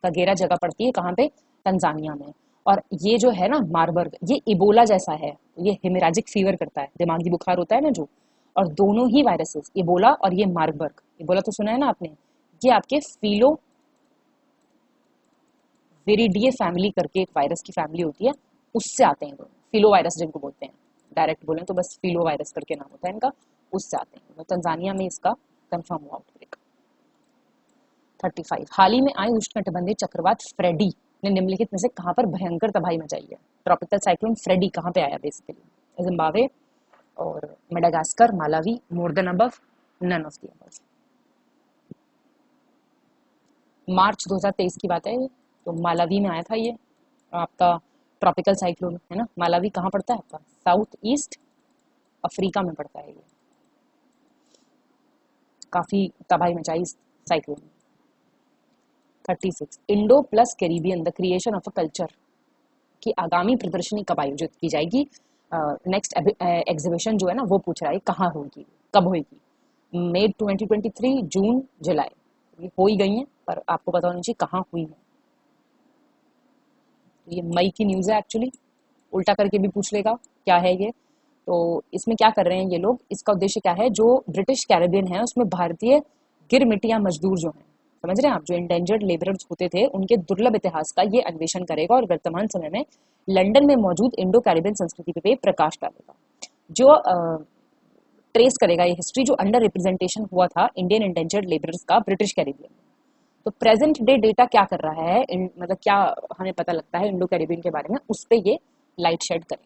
कगेरा जगह पड़ती है कहाँ पे? तंजानिया में। और ये जो है ना मारबर्ग, ये इबोला जैसा है, ये हेमोरेजिक फीवर करता है, दिमागी बुखार होता है ना जो, और दोनों ही वायरसेस, इबोला और ये मारबर्ग, इबोला तो सुना है ना आपने, ये आपके फिलो वेरिडिए फैमिली करके एक वायरस की फैमिली होती है, उससे आते हैं दोनों। फिलो वायरस जिनको बोलते हैं, डायरेक्ट बोलें तो बस फिलो वायरस करके नाम होता है इनका, उससे आते हैं। तो तंजानिया में इसका कंफर्म हुआ आउटब्रेक। 35 हाल ही में आई उष्णकटिबंधीय चक्रवात फ्रेडी ने निम्नलिखित में से कहां पर भयंकर तबाही मचाई है? ट्रॉपिकल साइक्लोन फ्रेडी कहां पे आया बेसिकली? जिम्बाब्वे और Madagascar, Malawi, more than above, none of the above. मार्च 2023 की बात है, तो मालावी में आया था ये आपका ट्रॉपिकल साइक्लोन, है ना। मालावी कहाँ पड़ता है आपका? साउथ ईस्ट अफ्रीका में पड़ता है ये। काफी तबाही मचाई इस साइक्लोन ने। 36 Indo plus Caribbean the creation of a culture की आगामी प्रदर्शनी कब आयोजित की जाएगी? नेक्स्ट एग्जीबिशन जो है ना वो पूछ रहा है कहाँ होगी, कब होगी? मई 2023, जून, जुलाई, ये हो ही गई है, पर आपको पता होना चाहिए कहाँ हुई है। ये मई की न्यूज़ है एक्चुअली, उल्टा करके भी पूछ लेगा क्या है ये। तो इसमें क्या कर रहे हैं ये लोग, इसका उद्देश्य क्या है? जो ब्रिटिश कैरेबियन है उसमें भारतीय गिरमिटिया मजदूर जो हैं, समझ रहे हैं आप, जो इंडेंजर्ड लेबरर्स होते थे, उनके दुर्लभ इतिहास का ये अन्वेषण करेगा और वर्तमान समय में लंदन में मौजूद इंडो कैरेबियन संस्कृति पे प्रकाश डालेगा। जो ट्रेस करेगा ये हिस्ट्री जो अंडर रिप्रेजेंटेशन हुआ था इंडियन इंडेंचर्ड लेबरर्स का ब्रिटिश कैरिबियन में। तो प्रेजेंट डे डेटा क्या कर रहा है, मतलब क्या हमें पता लगता है इंडो कैरिबियन के बारे में, उस पर ये लाइट शेड करेगा।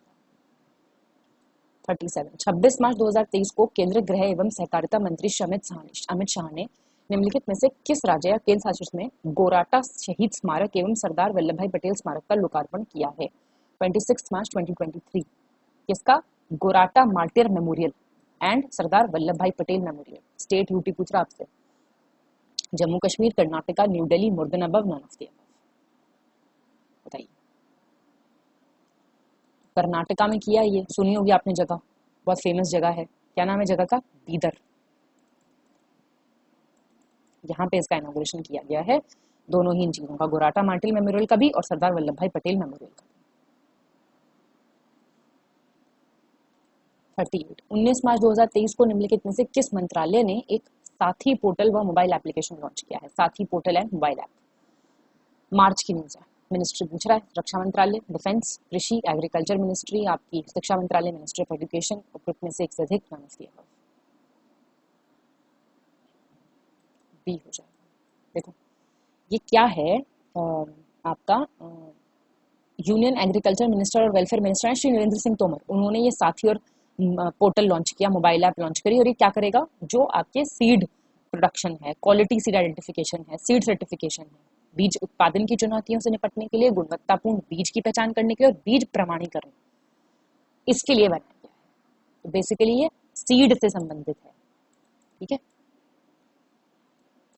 26 मार्च 2023 को केंद्रीय गृह एवं सहकारिता मंत्री अमित शाह ने निम्नलिखित में से किस राज्य या केंद्र शासित में गोराटा शहीद स्मारक एवं सरदार वल्लभ भाई पटेल स्मारक का लोकार्पण किया है? 26 मार्च 2023 किसका? गोराटा martyr memorial and Sardar Vallabh Bhai Patel memorial. State UT पूछ रहा आपसे। जम्मू कश्मीर, कर्नाटका, न्यू दिल्ली, मुर्दाबाद, नॉन ऑफ द अबव। बताइए। कर्नाटका में किया, ये सुनी होगी आपने जगह, बहुत फेमस जगह है। क्या नाम है जगह का? बीदर। यहाँ पे इसका इनॉग्रेशन किया गया है, दोनों ही इन चीजों का, गोराटा मार्टियल मेमोरियल का भी और सरदार वल्लभ भाई पटेल मेमोरियल का। 38 19 मार्च 2023 को निम्नलिखित में से किस मंत्रालय ने एक साथी पोर्टल व मोबाइल एप्लीकेशन लॉन्च किया है? साथी पोर्टल एंड मोबाइल ऐप। मार्च की न्यूज है, मिनिस्ट्री पूछ रहा है। रक्षा मंत्रालय, डिफेंस, कृषि, एग्रीकल्चर मिनिस्ट्री, आपकी शिक्षा मंत्रालय, मिनिस्ट्री ऑफ एजुकेशन, उपरोक्त में से एक से अधिक, none of the above. B हो जाएगा। देखो ये क्या है, आपका यूनियन एग्रीकल्चर मिनिस्टर और वेलफेयर मिनिस्टर है श्री नरेंद्र सिंह तोमर, उन्होंने ये साथी और पोर्टल लॉन्च किया, मोबाइल ऐप लॉन्च करी। और ये क्या करेगा, जो आपके सीड प्रोडक्शन है, क्वालिटी सीड आइडेंटिफिकेशन है, सीड सर्टिफिकेशन है, बीज उत्पादन की चुनौतियों से निपटने के लिए, गुणवत्तापूर्ण बीज की पहचान करने के लिए और बीज प्रमाणीकरण, इसके लिए बनाया गया है। तो बेसिकली ये सीड से संबंधित है। ठीक है।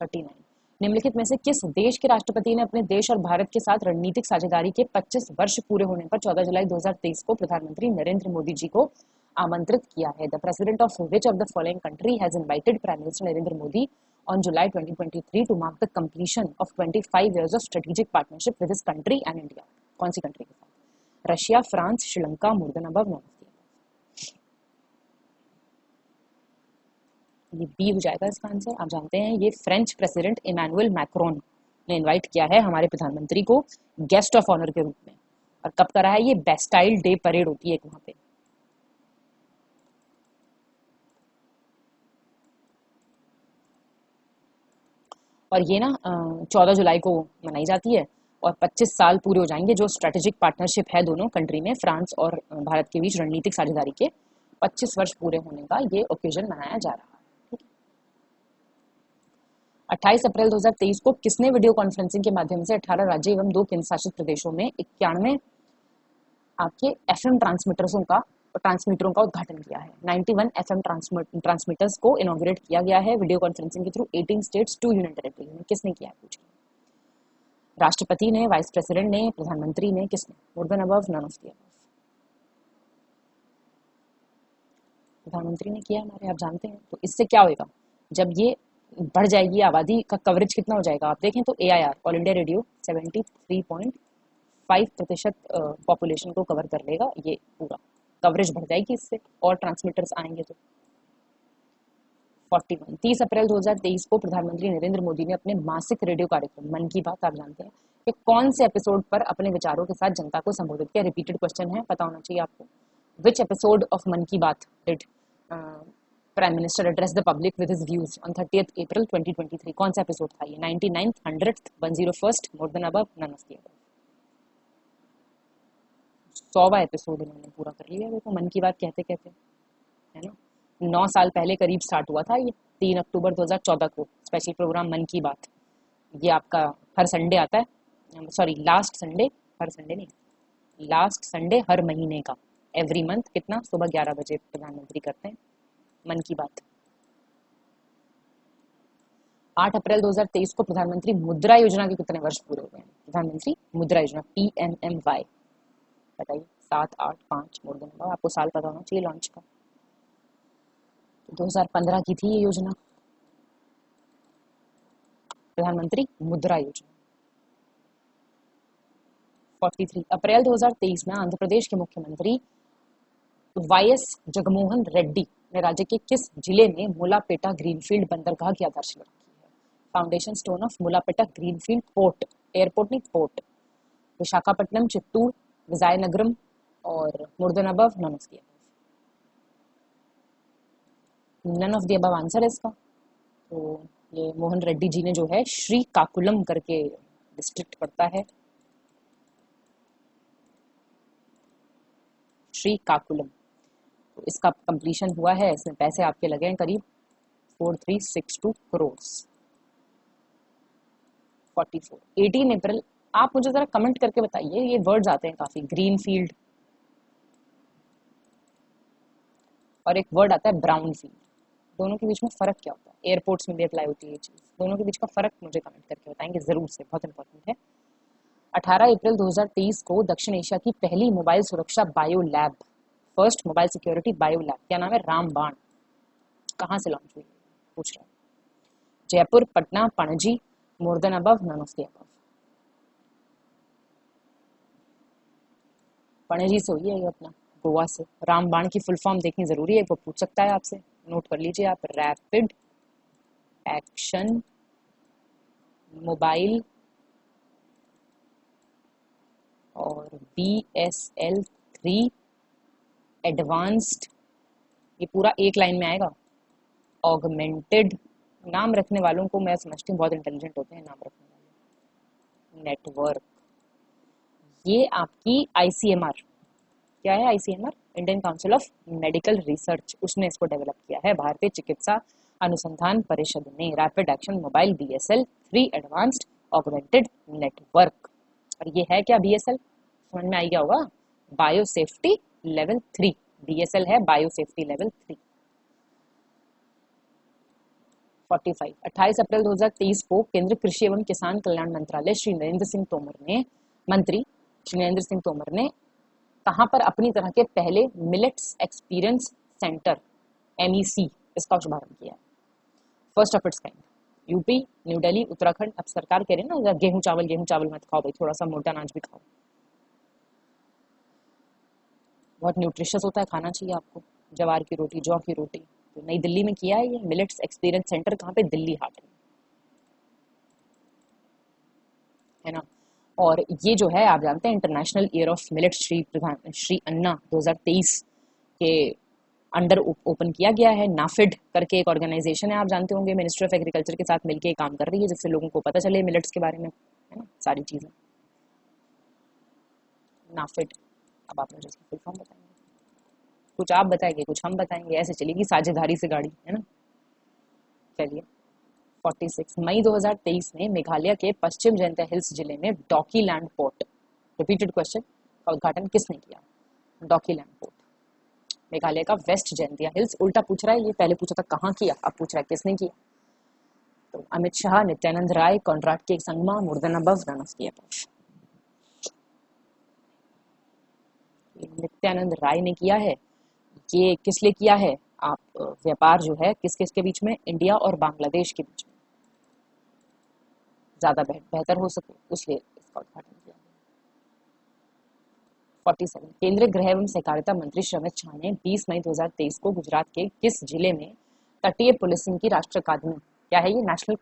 39 निम्नलिखित में से किस देश के राष्ट्रपति ने अपने देश और भारत के साथ रणनीतिक साझेदारी के 25 वर्ष पूरे होने पर 14 जुलाई 2023 को प्रधानमंत्री नरेंद्र मोदी जी को आमंत्रित किया है? The president of which of the following country has invited prime minister Narendra Modi on July 2023 to mark the completion of 25 years of strategic partnership with this country and India? कौन सी कंट्री के साथ? रशिया, फ्रांस, श्रीलंका, मुर्दाबाद, none of the above. ये B हो जाएगा इसका answer. आप जानते हैं ये फ्रेंच प्रेसिडेंट इमैनुअल मैक्रोन ने इनवाइट किया है हमारे प्रधानमंत्री को गेस्ट ऑफ ऑनर के रूप में। और कब करा है ये? बेस्टाइल डे परेड होती है एक वहां पे। और ये ना 14 जुलाई को मनाई जाती है और 25 साल पूरे हो जाएंगे जो स्ट्रेटेजिक पार्टनरशिप है दोनों कंट्री में, फ्रांस और भारत के बीच रणनीतिक साझेदारी के 25 वर्ष पूरे होने का ये ओकेजन मनाया जा रहा है। 28 अप्रैल 2023 को किसने वीडियो कॉन्फ्रेंसिंग के माध्यम से 18 राज्य एवं 2 केंद्र शासित प्रदेशों में 91 आपके एफएम ट्रांसमीटरों का उद्घाटन किया है? 91 एफएम ट्रांसमीटर्स को इनॉग्रेट किया गया है वीडियो कॉन्फ्रेंसिंग के थ्रू 18 स्टेट्स 2 यूनियन टेरिटरी में। किसने किया है पूछिए? राष्ट्रपति ने, वाइस प्रेसिडेंट ने, प्रधानमंत्री ने, किसने? More than above, none of the above. प्रधानमंत्री ने किया हमारे, आप जानते हैं। तो इससे क्या होगा, जब ये बढ़ जाएगी आबादी का कवरेज कितना हो जाएगा आप देखें तो AIR all India radio 73.5% population को कवर कर लेगा, ये पूरा कवरेज बढ़ जाएगी इससे, और ट्रांसमीटर्स आएंगे तो। 41 30 अप्रैल 2023 को प्रधानमंत्री नरेंद्र मोदी ने अपने मासिक रेडियो कार्यक्रम मन की बात, आप जानते हैं कि कौन से एपिसोड पर अपने विचारों के साथ जनता को संबोधित किया? रिपीटेड क्वेश्चन है, पता होना चाहिए आपको। विच episode of Mann Ki Baat did prime minister address the public with his views on 30 अप्रैल 2023? कौन सा एपिसोड था ये? 99th, 100th, 101st, more than above, none of the above. 100वां एपिसोड इन्होंने पूरा कर लिया। देखो मन की बात कहते कहते, है ना। 9 साल पहले करीब स्टार्ट हुआ था ये, 3 अक्टूबर 2014 को स्पेशल प्रोग्राम मन की बात। ये आपका हर संडे आता है, सॉरी लास्ट संडे, हर संडे नहीं, लास्ट संडे हर महीने का, एवरी मंथ। कितना? सुबह 11 बजे प्रधानमंत्री करते हैं मन की बात। 8 अप्रैल 2023 को प्रधानमंत्री मुद्रा योजना के कितने वर्ष पूरे हो गए हैं? प्रधानमंत्री मुद्रा योजना PMMY, बताइए। 7, 8, 5, मोर देन अबव। आपको साल पता होना चाहिए लॉन्च का। 2015 की थी ये योजना, प्रधानमंत्री मुद्रा योजना। 43 अप्रैल 2023 में आंध्र प्रदेश के मुख्यमंत्री YS जगनमोहन रेड्डी ने राज्य के किस जिले में मुलापेटा ग्रीनफील्ड बंदरगाह की आधारशिला रखी है? Foundation stone of Mulapeta greenfield port, airport नहीं पोर्ट। विशाखापट्टनम, चित्तूर, विजयनगरम और more than above, none of the above. None of the above answer है इसका। तो ये मोहन रेड्डी जी ने जो है श्रीकाकुलम करके डिस्ट्रिक्ट पड़ता है, श्रीकाकुलम। तो इसका कंप्लीशन हुआ है, इसमें पैसे आपके लगे हैं करीब 4362 करोड़। 44 18 अप्रैल। आप मुझे जरा कमेंट करके बताइए, ये वर्ड्स आते हैं काफी, ग्रीन फील्ड और एक वर्ड आता है ब्राउन फील्ड, दोनों के बीच में फर्क क्या होता है? एयरपोर्ट्स में भी अप्लाई होती है ये चीज, दोनों के बीच का फर्क मुझे कमेंट करके बताएंगे जरूर से, बहुत इंपॉर्टेंट है। 18 अप्रैल 2023 को दक्षिण एशिया की पहली मोबाइल सुरक्षा bio lab, first mobile security bio lab, क्या नाम है? रामबाण। कहाँ से लॉन्च हुई पूछ रहा है? Jaipur, Patna, Panaji, more than above, none of the above. Panaji से हुई है ये अपना, गोवा से। रामबाण की फुल फॉर्म देखनी जरूरी है, वो पूछ सकता है आपसे, नोट कर लीजिए आप। रैपिड एक्शन मोबाइल और BSL-3 एडवांस्ड, ये पूरा एक लाइन में आएगा। ऑगमेंटेड, नाम रखने वालों को मैं समझती हूँ बहुत इंटेलिजेंट होते हैं नाम रखने वाले। नेटवर्क, ये आपकी ICMR, क्या है ICMR? Indian council of medical research, उसने इसको डेवलप किया है, भारतीय चिकित्सा अनुसंधान परिषद ने। Rapid action mobile BSL-3 advanced augmented network, और ये है क्या? BSL समझ में आ गया होगा, बायो सेफ्टी लेवल 3, BSL है बायो सेफ्टी लेवल 3। 45 28 अप्रैल 2023 को केंद्रीय कृषि एवं किसान कल्याण मंत्रालय श्री नरेंद्र सिंह तोमर ने कहां पर अपनी तरह के पहले मिलेट्स एक्सपीरियंस सेंटर MEC इसका शुभारंभ किया? First of its kind, UP, new Delhi, Uttarakhand. अब सरकार कह रही है ना गेहूं चावल मत खाओ भाई, थोड़ा सा मोटा अनाज भी खाओ, बहुत न्यूट्रिशियस होता है, खाना चाहिए आपको, जवार की रोटी, जौ की रोटी। तो नई दिल्ली में किया है ये मिलेट्स एक्सपीरियंस सेंटर, कहाँ पे? दिल्ली हाट में, है ना। और ये जो है आप जानते हैं international year of millet Shri Anna 2023 के अंडर ओपन किया गया है। नाफिड करके एक ऑर्गेनाइजेशन है, आप जानते होंगे, मिनिस्ट्री ऑफ एग्रीकल्चर के साथ मिलकर काम कर रही है, जिससे लोगों को पता चले मिलेट्स के बारे में, है ना, सारी चीजें। नाफिड, अब आप मुझे इसकी फुल फॉर्म बताएंगे, कुछ आप बताएंगे कुछ हम बताएंगे, ऐसे चलेगी साझेदारी से गाड़ी, है ना। चलिए 46 मई 2023 में मेघालय के पश्चिम जयंतिया हिल्स जिले में डॉकीलैंड पोर्ट, रिपीटेड क्वेश्चन, का उद्घाटन किसने किया? डॉकीलैंड पोर्ट, मेघालय का वेस्ट जयंतिया हिल्स। उल्टा पूछ रहा है, ये पहले पूछा था कहाँ किया, अब पूछ रहा है किसने किया। तो Amit Shah, Nityanand Rai, Conrad K Sangma, more than above, none of the above. Nityanand Rai ने किया है। ये किस लिए किया है? आप व्यापार जो है किस किस के बीच में? इंडिया और बांग्लादेश के बीच में ज्यादा बेहतर हो सके, इसलिए इसका उद्घाटन किया। 47 केंद्रीय गृह एवं सहकारिता मंत्री श्री अमित शाह ने 20 मई 2023 को गुजरात के किस जिले में तटीय पुलिसिंग की राष्ट्रीय अकादमी, क्या है ये? National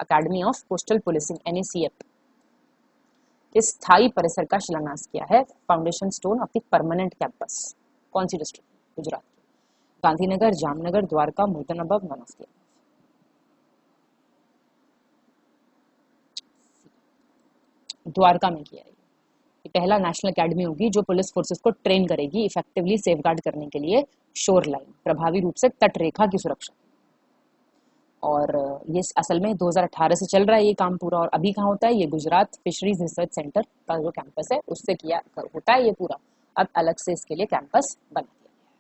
academy of coastal policing NACF के स्थायी परिसर का शिलान्यास किया है? Foundation stone of the permanent campus. कौन सी डिस्ट्रिक्ट? गुजरात की। Gandhinagar, Jamnagar, Dwarka, more than above, none of the above. Dwarka में किया है। ये पहला नेशनल अकेडमी होगी जो पुलिस फोर्सेस को ट्रेन करेगी इफेक्टिवली सेफगार्ड करने के लिए शोर लाइन, प्रभावी रूप से तट रेखा की सुरक्षा। और ये असल में 2018 से चल रहा है ये काम पूरा, और अभी कहाँ होता है ये? गुजरात फिशरीज रिसर्च सेंटर का जो कैंपस है उससे किया होता है ये पूरा, अब अलग से इसके लिए कैंपस बना दिया गया है।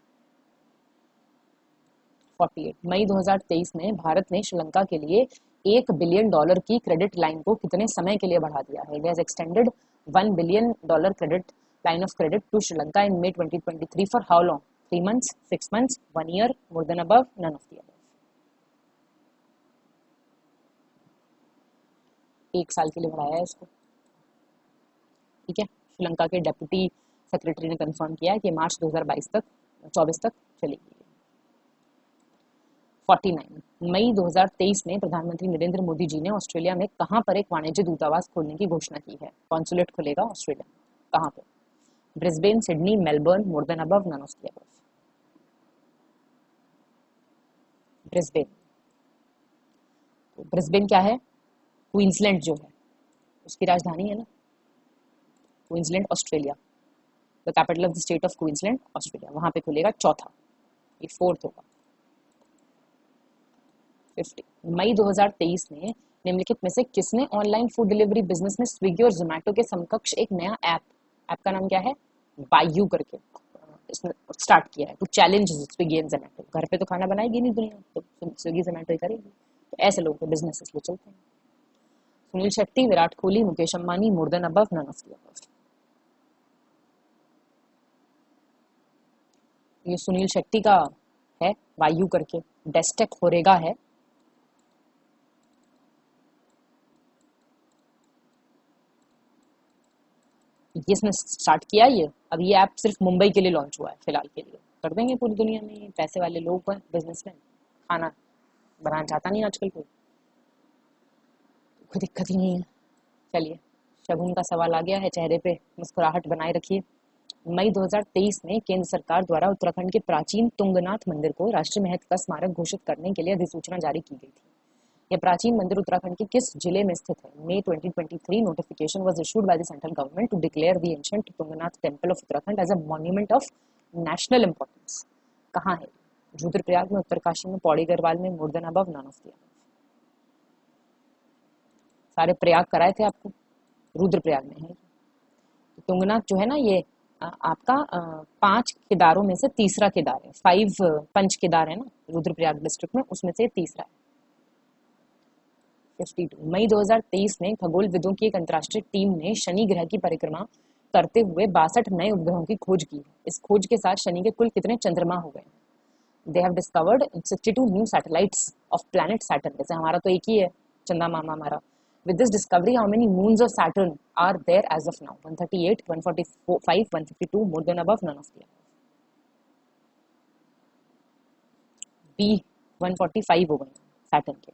48 मई 2023 में भारत ने श्रीलंका के लिए $1 बिलियन की क्रेडिट लाइन को कितने समय के लिए बढ़ा दिया है? It has extended $1 billion credit line of credit to Sri Lanka in May 2023 for how long? 3 months, 6 months, 1 year, more than above, none of the above. 1 साल के लिए बढ़ाया है इसको, ठीक है। श्रीलंका के डेप्यूटी सेक्रेटरी ने कंफर्म किया है कि मार्च 2024 तक चलेगी। 49 मई 2023 में प्रधानमंत्री नरेंद्र मोदी जी ने ऑस्ट्रेलिया में कहां पर एक वाणिज्य दूतावास खोलने की घोषणा की है? कॉन्सुलेट खुलेगा ऑस्ट्रेलिया में, कहां पर? Brisbane, Sydney, Melbourne, more than above, none of the above. Brisbane. तो ब्रिस्बेन क्या है? क्वींसलैंड जो है उसकी राजधानी है ना, Queensland Australia, the capital of the state of Queensland Australia, वहां पे खुलेगा चौथा, ये फोर्थ होगा। 50 मई 2023 में निम्नलिखित में से किसने ऑनलाइन फूड डिलीवरी बिजनेस में स्विगी और जोमेटो के समकक्ष एक नया ऐप का नाम क्या है? बायू करके इसने स्टार्ट किया है to challenge Swiggy and Zomato. घर पे तो खाना बनाएगी नहीं दुनिया, तो स्विगी जोमेटो ही करेगी। तो ऐसे लोगों के बिजनेस इसलिए चलते हैं। Sunil Shetty, Virat Kohli, Mukesh Ambani, more than above, none of the above. ये सुनील शेट्टी का है वायु करके, डेस्टेक होरेगा है। ये इसने स्टार्ट किया ये, अब ये ऐप सिर्फ मुंबई के लिए लॉन्च हुआ है फिलहाल के लिए, कर देंगे पूरी दुनिया में। पैसे वाले लोग हैं, बिजनेसमैन, खाना बनाना चाहता नहीं आजकल कोई दिक्कत ही नहीं है। चलिए, शगुन का सवाल आ गया है, चेहरे पे मुस्कुराहट बनाए रखिए। मई 2023 में केंद्र सरकार द्वारा उत्तराखंड के प्राचीन तुंगनाथ मंदिर को राष्ट्रीय महत्व का स्मारक घोषित करने के लिए अधिसूचना जारी की गई थी। यह प्राचीन मंदिर उत्तराखंड के किस जिले में स्थित है? May 2023 notification was issued by the central government to declare the ancient Tungnath temple of Uttarakhand as a monument of national importance। कहाँ है? रुद्रप्रयाग में, उत्तरकाशी में, पौड़ी गढ़वाल में, more than above, none of the above. सारे प्रयाग कराए थे आपको, रुद्रप्रयाग में है। तो तुंगनाथ जो है ना, ये आपका 5 केदारों में से तीसरा केदार है। 5 पंच केदार है ना रुद्रप्रयाग डिस्ट्रिक्ट में, उसमें से तीसरा है। 52 मई 2023 में खगोलविदों की एक अंतर्राष्ट्रीय टीम ने शनि ग्रह की परिक्रमा करते हुए 62 नए उपग्रहों की खोज की। इस खोज के साथ शनि के कुल कितने चंद्रमा हो गए? They have discovered 62 new satellites of planet Saturn. जैसे हमारा तो एक ही है चंदा मामा हमारा। With this discovery, how many moons of Saturn are there as of now? 138, 145, 152, more than above, none of the above. B 145 हो गए सैटर्न के।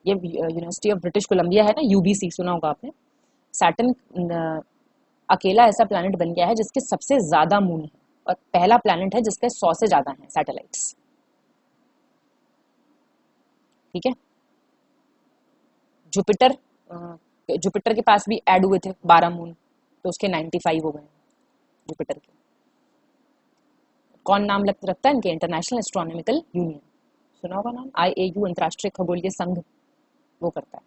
ये यूनिवर्सिटी ऑफ ब्रिटिश कोलंबिया है ना, यूबीसी सुना होगा आपने। सैटर्न अकेला ऐसा प्लैनेट बन गया है जिसके सबसे ज्यादा मून है, और पहला प्लैनेट है जिसके 100 से ज्यादा है सैटेलाइट्स। ठीक है। जुपिटर के पास भी ऐड हुए थे 12 मून, तो उसके 95 हो गए जुपिटर के। कौन नाम रखता है इनके? इंटरनेशनल एस्ट्रोनॉमिकल यूनियन, सुना होगा नाम, IAU, अंतर्राष्ट्रीय खगोलीय संघ, वो करता है।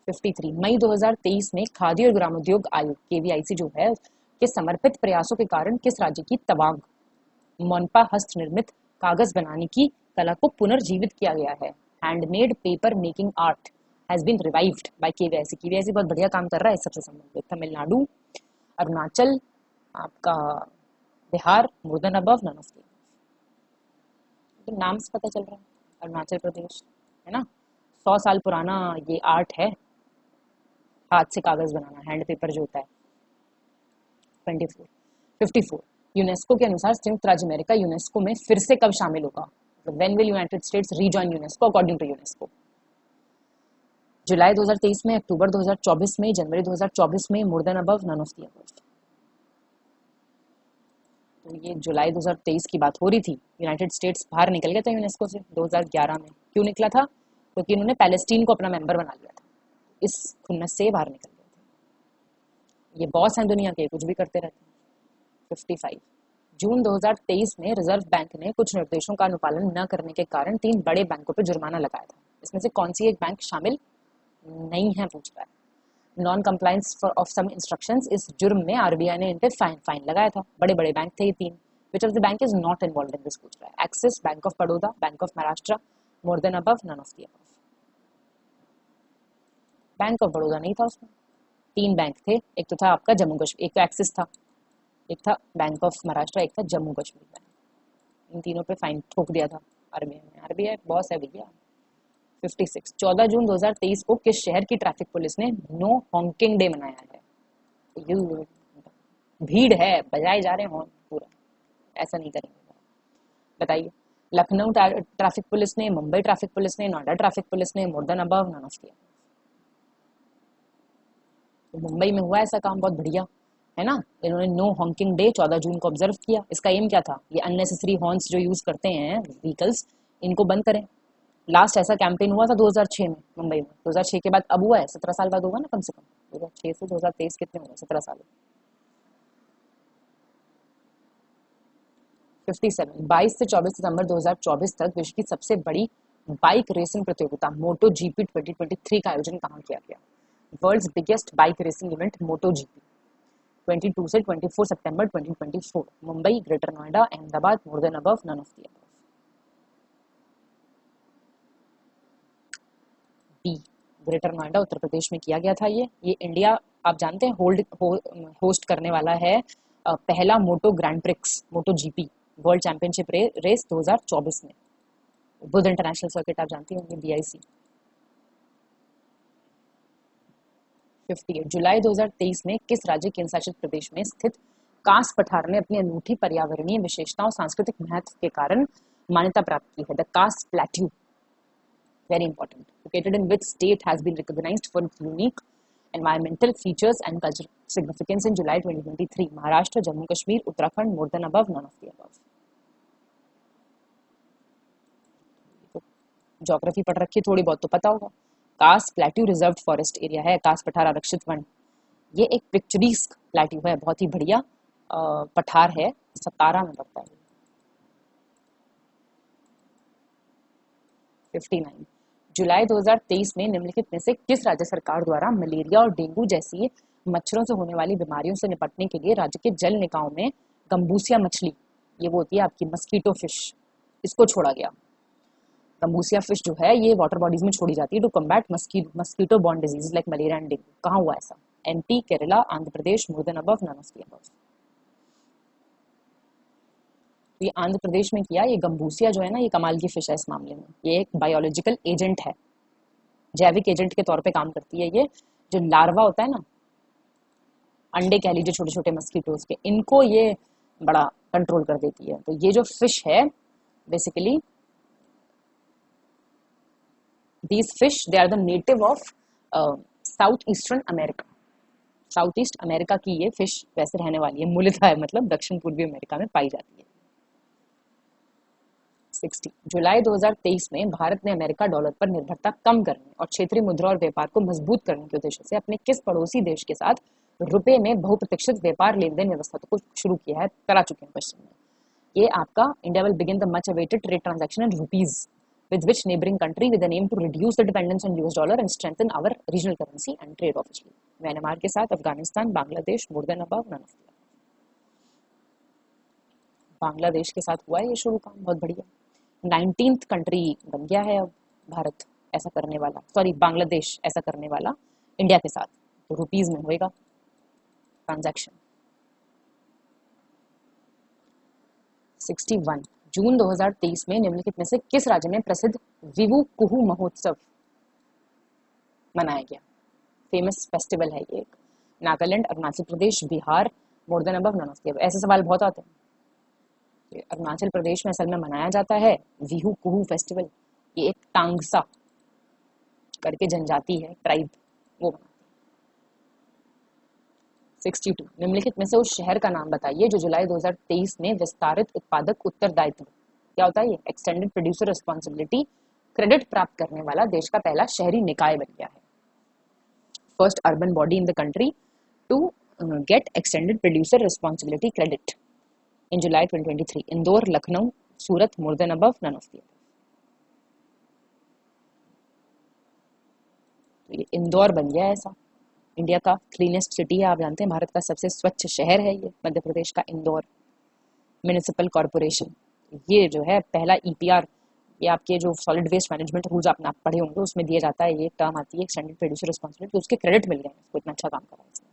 53 मई 2023 में खाद्य और ग्रामोद्योग आयोग KVIC जो है के समर्पित प्रयासों के कारण किस राज्य की तवांग मोनपा हस्त निर्मित कागज बनाने की कला को पुनर्जीवित किया गया है? Handmade paper making art has been revived by KVIC। KVIC बहुत बढ़िया काम कर रहा है सबसे संबंधित। तमिलनाडु, अरुणाचल, आपका Bihar, more than above, none of the above. नाम से पता चल रहा है, अरुणाचल प्रदेश है ना। 100 साल पुराना ये आर्ट है, हाथ से कागज बनाना, हैंड पेपर जो होता है। 54 यूनेस्को के अनुसार संयुक्त राज्य अमेरिका यूनेस्को में फिर से कब शामिल होगा? When will United States rejoin UNESCO according to UNESCO? जुलाई 2023 में, अक्टूबर 2024 में, जनवरी 2024 में, more than above, none of the above. तो ये जुलाई 2023 की बात हो रही थी। यूनाइटेड स्टेट्स बाहर निकल गया था यूनेस्को से 2011 में। क्यों निकला था? क्योंकि इन्होंने पैलेस्टीन को अपना मेंबर बना लिया था, इस खुन्नस से बाहर निकल गए थे। ये बॉस हैं दुनिया के, कुछ भी करते रहते हैं। 55 जून 2023 में रिजर्व बैंक ने कुछ निर्देशों का अनुपालन न करने के कारण 3 बड़े बैंकों पर जुर्माना लगाया था। इसमें से कौन सी एक बैंक शामिल नहीं है, पूछ रहा है। Non compliance of some instructions, इस जुर्म में RBI ने इन पे फाइन लगाया था। बड़े बड़े बैंक थे ये 3। Which of the bank is not involve in this, पूछ रहा है। Axis, bank of Baroda, bank of Maharashtra, more than above, none of the above. Bank of Baroda नहीं था उसमें। 3 बैंक थे, एक तो था आपका जम्मू कश्मीर, एक तो एक्सिस था, एक था बैंक ऑफ महाराष्ट्र, एक था जम्मू कश्मीर बैंक। इन तीनों पे फाइन ठोक दिया था RBI ने। RBI बॉस है भैया। 56 14 जून 2023 को किस शहर की ट्रैफिक पुलिस ने नो हॉन्किंग डे मनाया है? भीड़ है, बजाए जा रहे हॉर्न पूरा, ऐसा नहीं करेंगे। बताइए। लखनऊ ट्रैफिक पुलिस ने, मुंबई ट्रैफिक पुलिस ने, नोएडा ट्रैफिक पुलिस ने, more than above, none of the above. Mumbai में हुआ ऐसा काम बहुत बढ़िया, है ना। इन्होंने नो हॉकिंग डे 14 जून को ऑब्जर्व किया। इसका एम क्या था, ये अननेसेसरी हॉर्न्स जो यूज करते हैं व्हीकल्स, इनको बंद करें। लास्ट ऐसा कैंपेन हुआ था 2006 में मुंबई में। 2006 के बाद अब हुआ है, 17 साल बाद होगा ना कम से कम। 2006 से 2023 कितने हुए, 17 साल। 57 22 से 24 सितंबर 2024 तक विश्व की सबसे बड़ी बाइक रेसिंग प्रतियोगिता मोटो जीपी 2023 का आयोजन कहाँ किया गया। World's biggest bike racing event Moto GP 22 से 24 सितंबर 2024, Mumbai, greater Noida, Ahmedabad, more than above, none of the above. B, greater Noida Uttar Pradesh में किया गया था। ये इंडिया आप जानते हैं होस्ट करने वाला है पहला मोटो ग्रैंड प्रिक्स मोटो जीपी वर्ल्ड चैंपियनशिप रेस 2024 में। बुध इंटरनेशनल सर्किट आप जानती होंगे, BIC। 58 जुलाई 2023 में किस राज्य केंद्र शासित प्रदेश में स्थित कास पठार ने अपनी अनूठी पर्यावरणीय विशेषताओं सांस्कृतिक महत्व के कारण मान्यता प्राप्त की है। The Kaas plateau, very important, located in which state has been recognized for its unique environmental features and cultural significance in July 2023? Maharashtra, Jammu Kashmir, Uttarakhand, more than above, none of the above। Geography पढ़ रखी थोड़ी बहुत तो पता होगा। कास प्लेट्यू रिजर्व फॉरेस्ट एरिया है, कास पठार आरक्षित वन। ये एक पिक्चरिस्क प्लेट्यू है, बहुत ही बढ़िया पठार है, सतारा में पड़ता है। 59 जुलाई 2023 में निम्नलिखित में से किस राज्य सरकार द्वारा मलेरिया और डेंगू जैसी मच्छरों से होने वाली बीमारियों से निपटने के लिए राज्य के जल निकायों में गंबूसिया मछली, ये वो होती है आपकी मस्कीटो फिश, इसको छोड़ा गया। गंबूसिया फिश जो है ये वाटर बॉडीज में छोड़ी जाती है to combat mosquito borne disease like malaria and dengue. कहाँ हुआ ऐसा? MP, Kerala, Andhra Pradesh, more than above, none of the above. ये आंध्र प्रदेश में किया। ये गंबूसिया जो है ना, ये कमाल की फिश है इस मामले में। ये एक बायोलॉजिकल एजेंट है, जैविक एजेंट के तौर पे काम करती है। ये जो लार्वा होता है ना, अंडे कह लीजिए छोटे छोटे मस्कीटोज के, इनको ये बड़ा कंट्रोल कर देती है। तो ये जो फिश है basically these fish they are the native of south eastern America. South east America की ये फिश वैसे रहने वाली है, मूलतः है मतलब दक्षिण पूर्वी अमेरिका में पाई जाती है। 60 जुलाई 2023 में भारत ने अमेरिका डॉलर पर निर्भरता कम करने और क्षेत्रीय मुद्रा और व्यापार को मजबूत करने के उद्देश्य से अपने किस पड़ोसी देश के साथ रुपए में बहुप्रतीक्षित व्यापार लेन देन व्यवस्था को शुरू किया है? करा चुके हैं क्वेश्चन में। ये आपका India will begin the much awaited trade transaction in rupees with which neighboring country with the aim to reduce the dependence on US dollar and strengthen our regional currency and trade obviously। Myanmar के साथ, Afghanistan, Bangladesh, more than above, none of the above। Bangladesh के साथ हुआ है ये शुरू काम, बहुत बढ़िया। 19th कंट्री बन गया है अब भारत ऐसा करने वाला, सॉरी बांग्लादेश ऐसा करने वाला इंडिया के साथ। तो रुपीज में होएगा ट्रांजैक्शन। 61 जून 2023 में निम्नलिखित में से किस राज्य में प्रसिद्ध विवु कुहू महोत्सव मनाया गया? फेमस फेस्टिवल है ये। Nagaland, Arunachal Pradesh, Bihar, more than above, none of the above. ऐसे सवाल बहुत आते हैं। अरुणाचल प्रदेश में असल में मनाया जाता है विहू कुहू फेस्टिवल। ये एक टांगसा करके जनजाति है, ट्राइब, वो मनाते हैं। 62 निम्नलिखित में से उस शहर का नाम बताइए जो जुलाई 2023 में विस्तारित उत्पादक उत्तरदायित्व, क्या होता है ये, एक्सटेंडेड प्रोड्यूसर रिस्पॉन्सिबिलिटी क्रेडिट प्राप्त करने वाला देश का पहला शहरी निकाय बन गया है। First urban body in the country to get extended producer responsibility credit in July 2023। Indore, Lucknow, Surat, more than above, none of the above. तो ये इंदौर बन गया ऐसा। इंडिया का क्लीनेस्ट सिटी है, आप जानते हैं भारत का सबसे स्वच्छ शहर है ये, मध्य प्रदेश का इंदौर। म्युनिसिपल कॉर्पोरेशन, ये जो है पहला EPR, ये आपके जो सॉलिड वेस्ट मैनेजमेंट रूल्स आपने आप पढ़े होंगे उसमें दिया जाता है, ये टर्म आती है एक्सटेंडेड प्रोड्यूसर रिस्पॉन्सिबिलिटी, उसके क्रेडिट मिल गए हैं इसको, इतना अच्छा काम करा है इसने।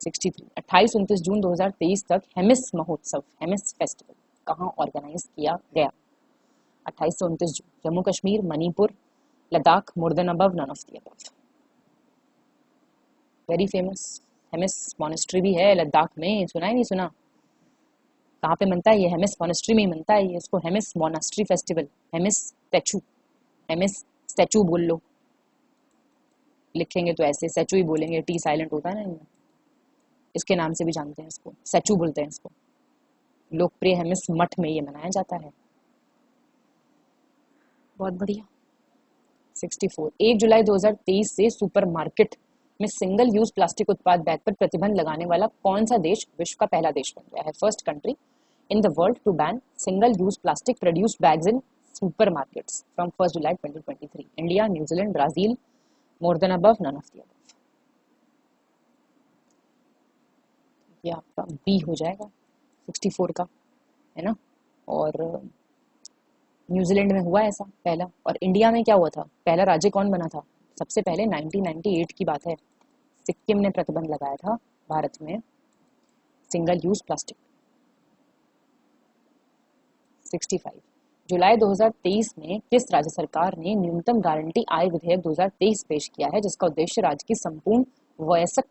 63 28-29 जून 2023 तक हेमिस महोत्सव, हेमिस फेस्टिवल कहाँ ऑर्गेनाइज किया गया? 28 से 29 जून, Jammu Kashmir, Manipur, Ladakh, more than above, none of the above. Very famous Hemis monastery भी है लद्दाख में, सुना है नहीं सुना? कहाँ पे मनता है ये? हेमिस मॉनेस्ट्री में ही मनता है ये। इसको Hemis monastery festival, Hemis statue बोल लो, लिखेंगे तो ऐसे स्टैचू ही बोलेंगे, टी साइलेंट होता है ना इनमें। इसके नाम से भी जानते हैं इसको, सैचू बोलते हैं इसको। लोकप्रिय है मिस मठ में ये मनाया जाता है। बहुत बढ़िया। 64 1 जुलाई 2023 से सुपरमार्केट में सिंगल यूज प्लास्टिक उत्पाद बैग पर प्रतिबंध लगाने वाला कौन सा देश विश्व का पहला देश बन गया है? First country in the world to ban single use plastic produced bags in supermarkets from 1 July 2023। India, New Zealand, Brazil, more than above, none of the above. ये आपका बी हो जाएगा 64 का, है ना। और न्यूजीलैंड में हुआ ऐसा पहला। और इंडिया में क्या हुआ था, पहला राज्य कौन बना था? सबसे पहले 1998 की बात है, सिक्किम ने प्रतिबंध लगाया था भारत में सिंगल यूज प्लास्टिक। 65 जुलाई 2023 में किस राज्य सरकार ने न्यूनतम गारंटी आय विधेयक 2023 पेश किया है, जिसका उद्देश्य राज्य की संपूर्ण वयस्क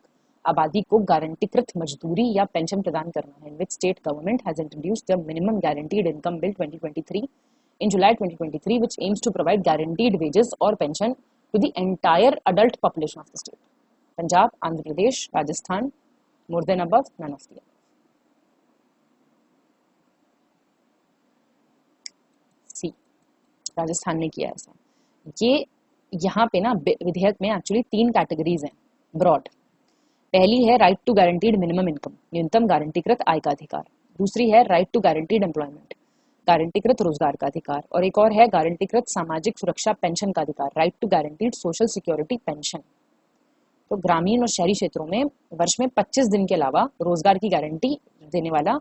आबादी को गारंटीकृत मजदूरी या पेंशन प्रदान करना है? Which state government has introduced the minimum guaranteed income bill 2023 in July 2023 which aims to provide guaranteed wages or pension to the entire adult population of the state? Punjab, Andhra Pradesh, Rajasthan, more than above, none of the above. C, Rajasthan ने किया ऐसा। ये यहाँ पे ना विधेयक में actually 3 categories हैं ब्रॉड। पहली है right to guaranteed minimum income, न्यूनतम गारंटीकृत आय का अधिकार। दूसरी है राइट टू गारंटीड एम्प्लॉयमेंट, गारंटीकृत रोजगार का अधिकार। और एक और है गारंटीकृत सामाजिक सुरक्षा पेंशन का अधिकार, right to guaranteed social security pension. तो ग्रामीण और शहरी क्षेत्रों में वर्ष में 25 दिन के अलावा रोजगार की गारंटी देने वाला,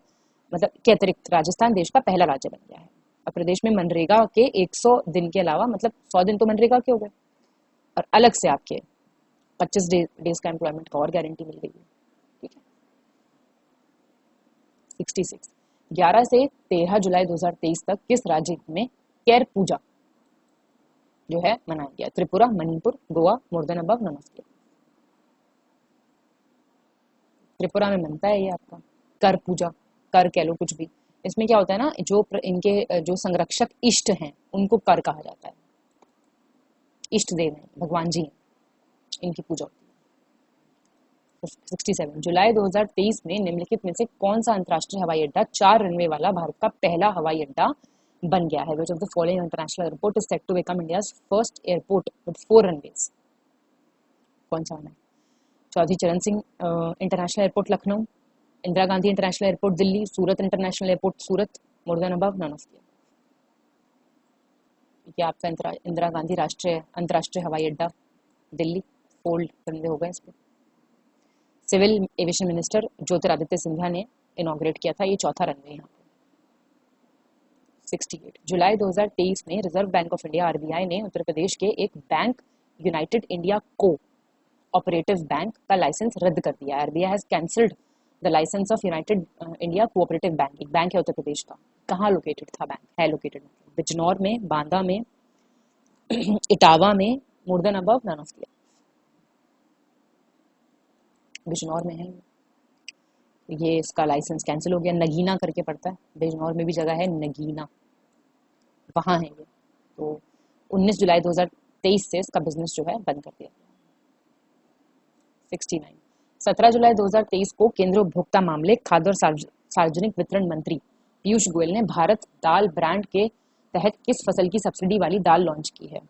मतलब के अतिरिक्त राजस्थान देश का पहला राज्य बन गया है। और प्रदेश में मनरेगा के 100 दिन के अलावा, मतलब 100 दिन तो मनरेगा के हो गए, और अलग से आपके 25 डेज का एम्प्लॉयमेंट का और गारंटी मिल गई है। ठीक है। 66 11 से 13 जुलाई 2023 तक किस राज्य में केर पूजा जो है मनाया गया? Tripura, Manipur, Goa, more than above, none of the above. Tripura में मनता है ये आपका कर पूजा, कर कह लो कुछ भी। इसमें क्या होता है ना, जो इनके जो संरक्षक इष्ट हैं उनको कर कहा जाता है। इष्ट देव हैं, भगवान जी हैं, इनकी पूजा होती है। 67 जुलाई 2023 में निम्नलिखित में से कौन सा अंतर्राष्ट्रीय हवाई अड्डा 4 रनवे वाला भारत का पहला हवाई अड्डा बन गया है? Which of the following international airport is set to become India's first airport with 4 runways? कौन सा है? Chaudhary Charan Singh international airport Lucknow, Indira Gandhi international airport Delhi, Surat international airport Surat, more than above, none of the above. ये आपका इंदिरा गांधी अंतर्राष्ट्रीय हवाई अड्डा दिल्ली, 4 रनवे हो गए इस पर। Civil aviation minister Jyotiraditya Scindia ने इनॉग्रेट किया था ये 4था रनवे यहाँ पे। 68 जुलाई 2023 में reserve bank of India RBI ने उत्तर प्रदेश के एक bank united India cooperative bank का लाइसेंस रद्द कर दिया। RBI has cancelled the licence of united India cooperative bank. एक बैंक है उत्तर प्रदेश का, कहाँ लोकेटेड था बैंक? है लोकेटेड बिजनौर में, बांदा में, इटावा में, more than above, none of the above. Bijnor में है ये, इसका लाइसेंस कैंसिल हो गया। नगीना करके पड़ता है, बिजनौर में भी जगह है नगीना, वहाँ है ये। तो 19 जुलाई 2023 से इसका बिजनेस जो है बंद कर दिया गया। 69 17 जुलाई 2023 को केंद्रीय उपभोक्ता मामले, खाद्य और सार्वजनिक वितरण मंत्री पीयूष गोयल ने भारत दाल ब्रांड के तहत किस फसल की सब्सिडी वाली दाल लॉन्च की है?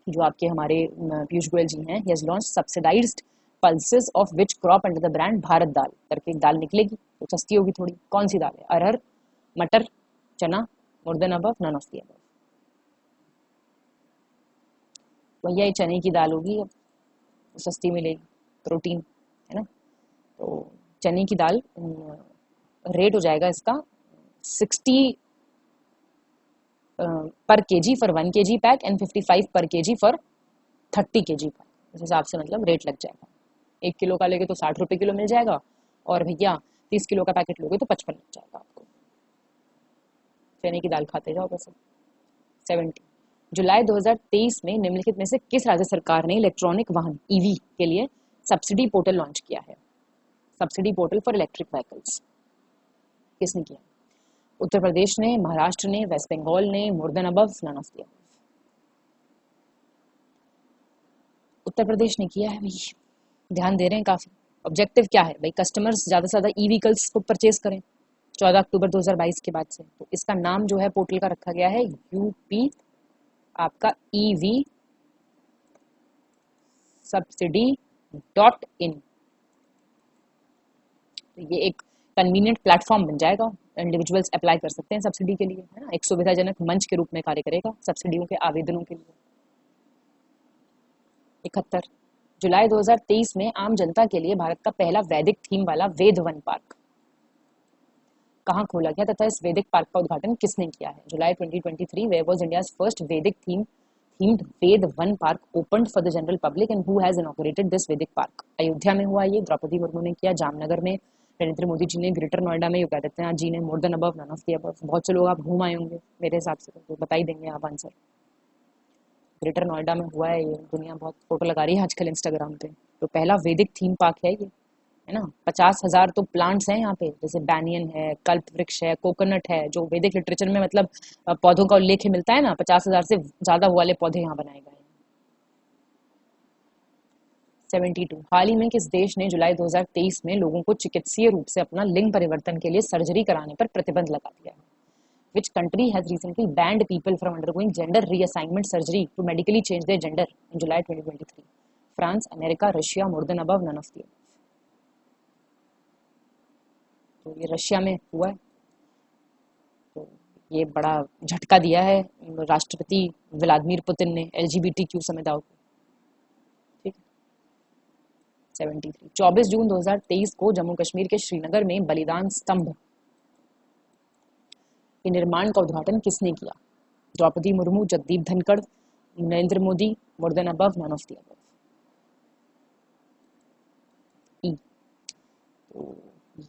जो आपके हमारे पीयूष गोयल जी हैं, he has launch subsidised pulses of which crop under the brand Bharat dal करके एक दाल निकलेगी, तो सस्ती होगी थोड़ी। कौन सी दाल है? अरहर, मटर, चना, more than above, none of the above. भैया ये चने की दाल होगी, अब सस्ती मिलेगी, प्रोटीन है ना। तो चने की दाल रेट हो जाएगा इसका 60 पर KG for 1 kg pack and 55 पर केजी फॉर 30 kg पैक। इस हिसाब से मतलब रेट लग जाएगा। 1 किलो का लेगे तो 60 रुपये किलो मिल जाएगा, और भैया 30 किलो का पैकेट लोगे तो 55 लग जाएगा आपको। चने की दाल खाते जाओ बस। 70 जुलाई 2023 में निम्नलिखित में से किस राज्य सरकार ने इलेक्ट्रॉनिक वाहन ईवी के लिए सब्सिडी पोर्टल लॉन्च किया है? Subsidy portal for electric vehicles किसने किया? उत्तर प्रदेश ने, महाराष्ट्र ने, वेस्ट बंगाल ने, more than above, none of the above. Uttar Pradesh ने किया है भाई, ध्यान दे रहे हैं काफी। ऑब्जेक्टिव क्या है भाई, कस्टमर्स ज़्यादा से ज़्यादा ई व्हीकल्स को परचेज करें 14 अक्टूबर 2022 के बाद से। तो इसका नाम जो है पोर्टल का रखा गया है यूपी आपका ईवी सब्सिडी .in। तो ये एक कन्वीनियंट प्लेटफॉर्म बन जाएगा, इंडिविजुअल्स अप्लाई कर सकते हैं सब्सिडी के लिए, है ना, एक सुविधाजनक मंच के रूप में कार्य करेगा सब्सिडियों के आवेदनों के लिए। 71 जुलाई 2023 में आम जनता के लिए भारत का पहला वैदिक थीम वाला वेद वन पार्क कहाँ खोला गया तथा इस वैदिक पार्क का उद्घाटन किसने किया है? July 2023 where was India's first Vedic themed Ved Van park opened for the general public and who has inaugurated this Vedic park? Ayodhya में हुआ ये, द्रौपदी मुर्मू ने किया, जामनगर में नरेंद्र मोदी जी ने, ग्रेटर नोएडा में योगी आदित्यनाथ जी ने, more than above none of the above. बहुत से लोग आप घूम आए होंगे मेरे हिसाब से, तो बता ही देंगे आप आंसर। ग्रेटर नोएडा में हुआ है ये, दुनिया बहुत फोटो लगा रही है आजकल इंस्टाग्राम पे। तो पहला वैदिक थीम पार्क है ये, है ना। 50,000 तो प्लांट्स हैं यहाँ पे, जैसे बैनियन है, कल्प वृक्ष है, कोकोनट है, जो वैदिक लिटरेचर में मतलब पौधों का उल्लेख मिलता है ना, 50,000 से ज्यादा वो वाले पौधे यहाँ बनाए गए हैं। 72 हाल ही में किस देश ने जुलाई 2023 में लोगों को चिकित्सीय रूप से अपना लिंग परिवर्तन के लिए सर्जरी कराने पर प्रतिबंध लगा दिया है? Which country has recently banned people from undergoing gender reassignment surgery to medically change their gender in July 2023? France, America, Russia, more than above, none of the above. तो ये रशिया में हुआ है। तो ये बड़ा झटका दिया है राष्ट्रपति व्लादिमीर पुतिन ने LGBTQ समुदाय को। ठीक है। 73 24 जून 2023 को जम्मू कश्मीर के श्रीनगर में बलिदान स्तंभ के निर्माण का उद्घाटन किसने किया? Droupadi Murmu, Jagdeep Dhankhar, Narendra Modi, more than above, none of the above. E तो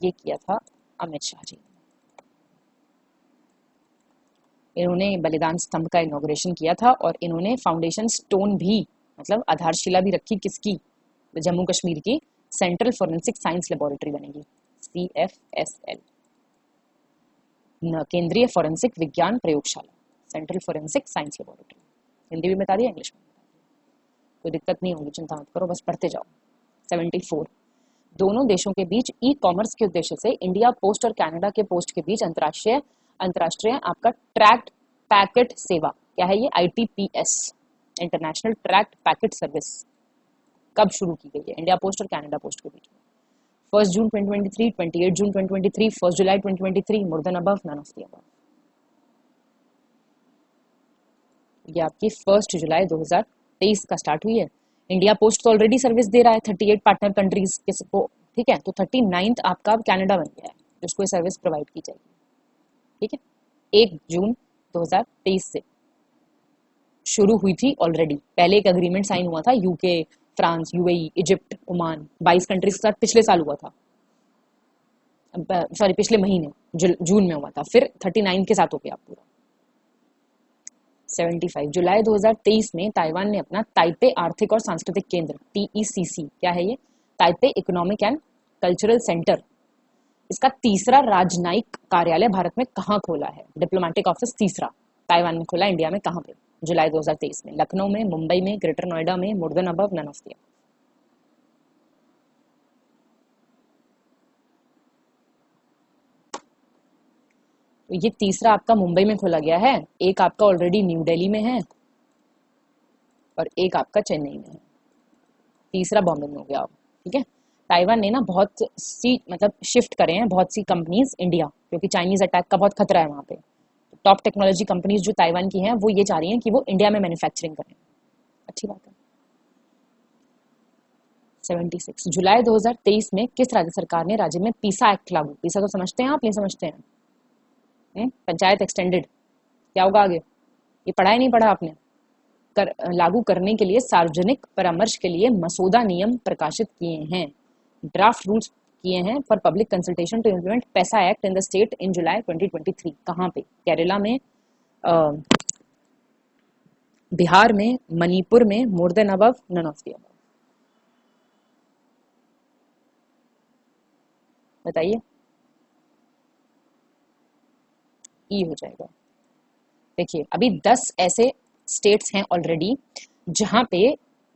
ये किया था अमित शाह जी। इन्होंने बलिदान स्तंभ का इनॉग्रेशन किया था और इन्होंने फाउंडेशन स्टोन भी, मतलब आधारशिला भी रखी, किसकी? जम्मू कश्मीर की सेंट्रल फॉरेंसिक साइंस लेबोरेटरी बनेगी, CFSL, केंद्रीय फॉरेंसिक विज्ञान प्रयोगशाला, central forensic science laboratory. Hindi भी बता दिया, इंग्लिश में बता दिया, कोई दिक्कत नहीं होगी, चिंता मत करो, बस पढ़ते जाओ। 74 दोनों देशों के बीच ई कॉमर्स के उद्देश्य से इंडिया पोस्ट और कनाडा के पोस्ट के बीच अंतरराष्ट्रीय आपका ट्रैक्ड पैकेट सेवा, क्या है ये? ITPS, international tracked packet service, कब शुरू की गई है इंडिया पोस्ट और कनाडा पोस्ट के बीच में? 1 जून 2023, 28 जून 2023, 1 जुलाई 2023, more than above, none of the above. ये आपकी 1 जुलाई 2023 का स्टार्ट हुई है। इंडिया पोस्ट तो ऑलरेडी सर्विस दे रहा है 38 पार्टनर कंट्रीज को, ठीक है। तो 39th आपका कनाडा बन गया है जिसको ये सर्विस प्रोवाइड की जाएगी, ठीक है। 1 जून 2023 से शुरू हुई थी ऑलरेडी, पहले एक एग्रीमेंट साइन हुआ था UK, France, UAE, Egypt, Oman, 22 countries के साथ पिछले साल हुआ था, सॉरी पिछले महीने जून में हुआ था, फिर 39 के साथ हो गया पूरा। 75 जुलाई 2023 में ताइवान ने अपना ताइपे आर्थिक और सांस्कृतिक केंद्र TECC, क्या है ये? Taipei economic and cultural centre, इसका तीसरा राजनयिक कार्यालय भारत में कहाँ खोला है? डिप्लोमेटिक ऑफिस तीसरा ताइवान में खोला, इंडिया में कहाँ पे? जुलाई 2023 में लखनऊ में, मुंबई में, ग्रेटर नोएडा में, more than above, none of the above. तो ये तीसरा आपका मुंबई में खोला गया है, एक आपका ऑलरेडी न्यू दिल्ली में है और एक आपका चेन्नई में है, तीसरा बॉम्बे में हो गया, ठीक है। ताइवान ने ना बहुत सी मतलब शिफ्ट करे हैं बहुत सी कंपनीज इंडिया, क्योंकि चाइनीज अटैक का बहुत खतरा है वहाँ पे। टॉप टेक्नोलॉजी कंपनीज जो ताइवान की हैं वो ये चाह रही हैं कि वो इंडिया में मैन्युफैक्चरिंग करें, अच्छी बात है। 76 जुलाई 2023 में किस राज्य सरकार ने राज्य में पीसा एक्ट लागू? पीसा तो समझते हैं आप, नहीं समझते हैं? पंचायत एक्सटेंडेड, क्या होगा आगे? ये पढ़ा ही नहीं पढ़ा आपने? लागू करने के लिए सार्वजनिक परामर्श के लिए मसौदा नियम प्रकाशित किए हैं, ड्राफ्ट रूल्स किए हैं for public consultation to implement PESA act in the state in जुलाई 2023। कहाँ पे? केरला में, बिहार में, मणिपुर में, more than above, none of the above. बताइए, ई हो जाएगा। देखिए अभी 10 ऐसे स्टेट्स हैं ऑलरेडी जहां पे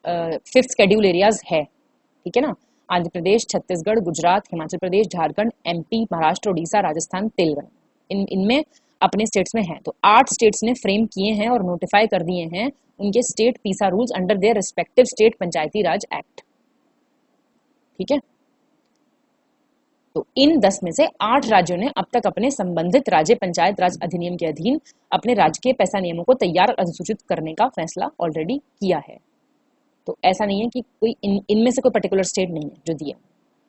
5th शेड्यूल एरियाज है, ठीक है ना। आंध्र प्रदेश, छत्तीसगढ़, गुजरात, हिमाचल प्रदेश, झारखंड, एमपी, महाराष्ट्र, उड़ीसा, राजस्थान, तेलंगाना, इनमें अपने स्टेट्स में हैं। तो 8 स्टेट्स ने फ्रेम किए हैं और नोटिफाई कर दिए हैं उनके स्टेट पीसा rules under their respective state Panchayati Raj act. ठीक है, तो इन 10 में से 8 राज्यों ने अब तक अपने संबंधित राज्य पंचायत राज अधिनियम के अधीन अपने राज्य के पैसा नियमों को तैयार और अधिसूचित करने का फैसला ऑलरेडी किया है। तो ऐसा नहीं है कि कोई इनमें से कोई पर्टिकुलर स्टेट नहीं है जो दिया।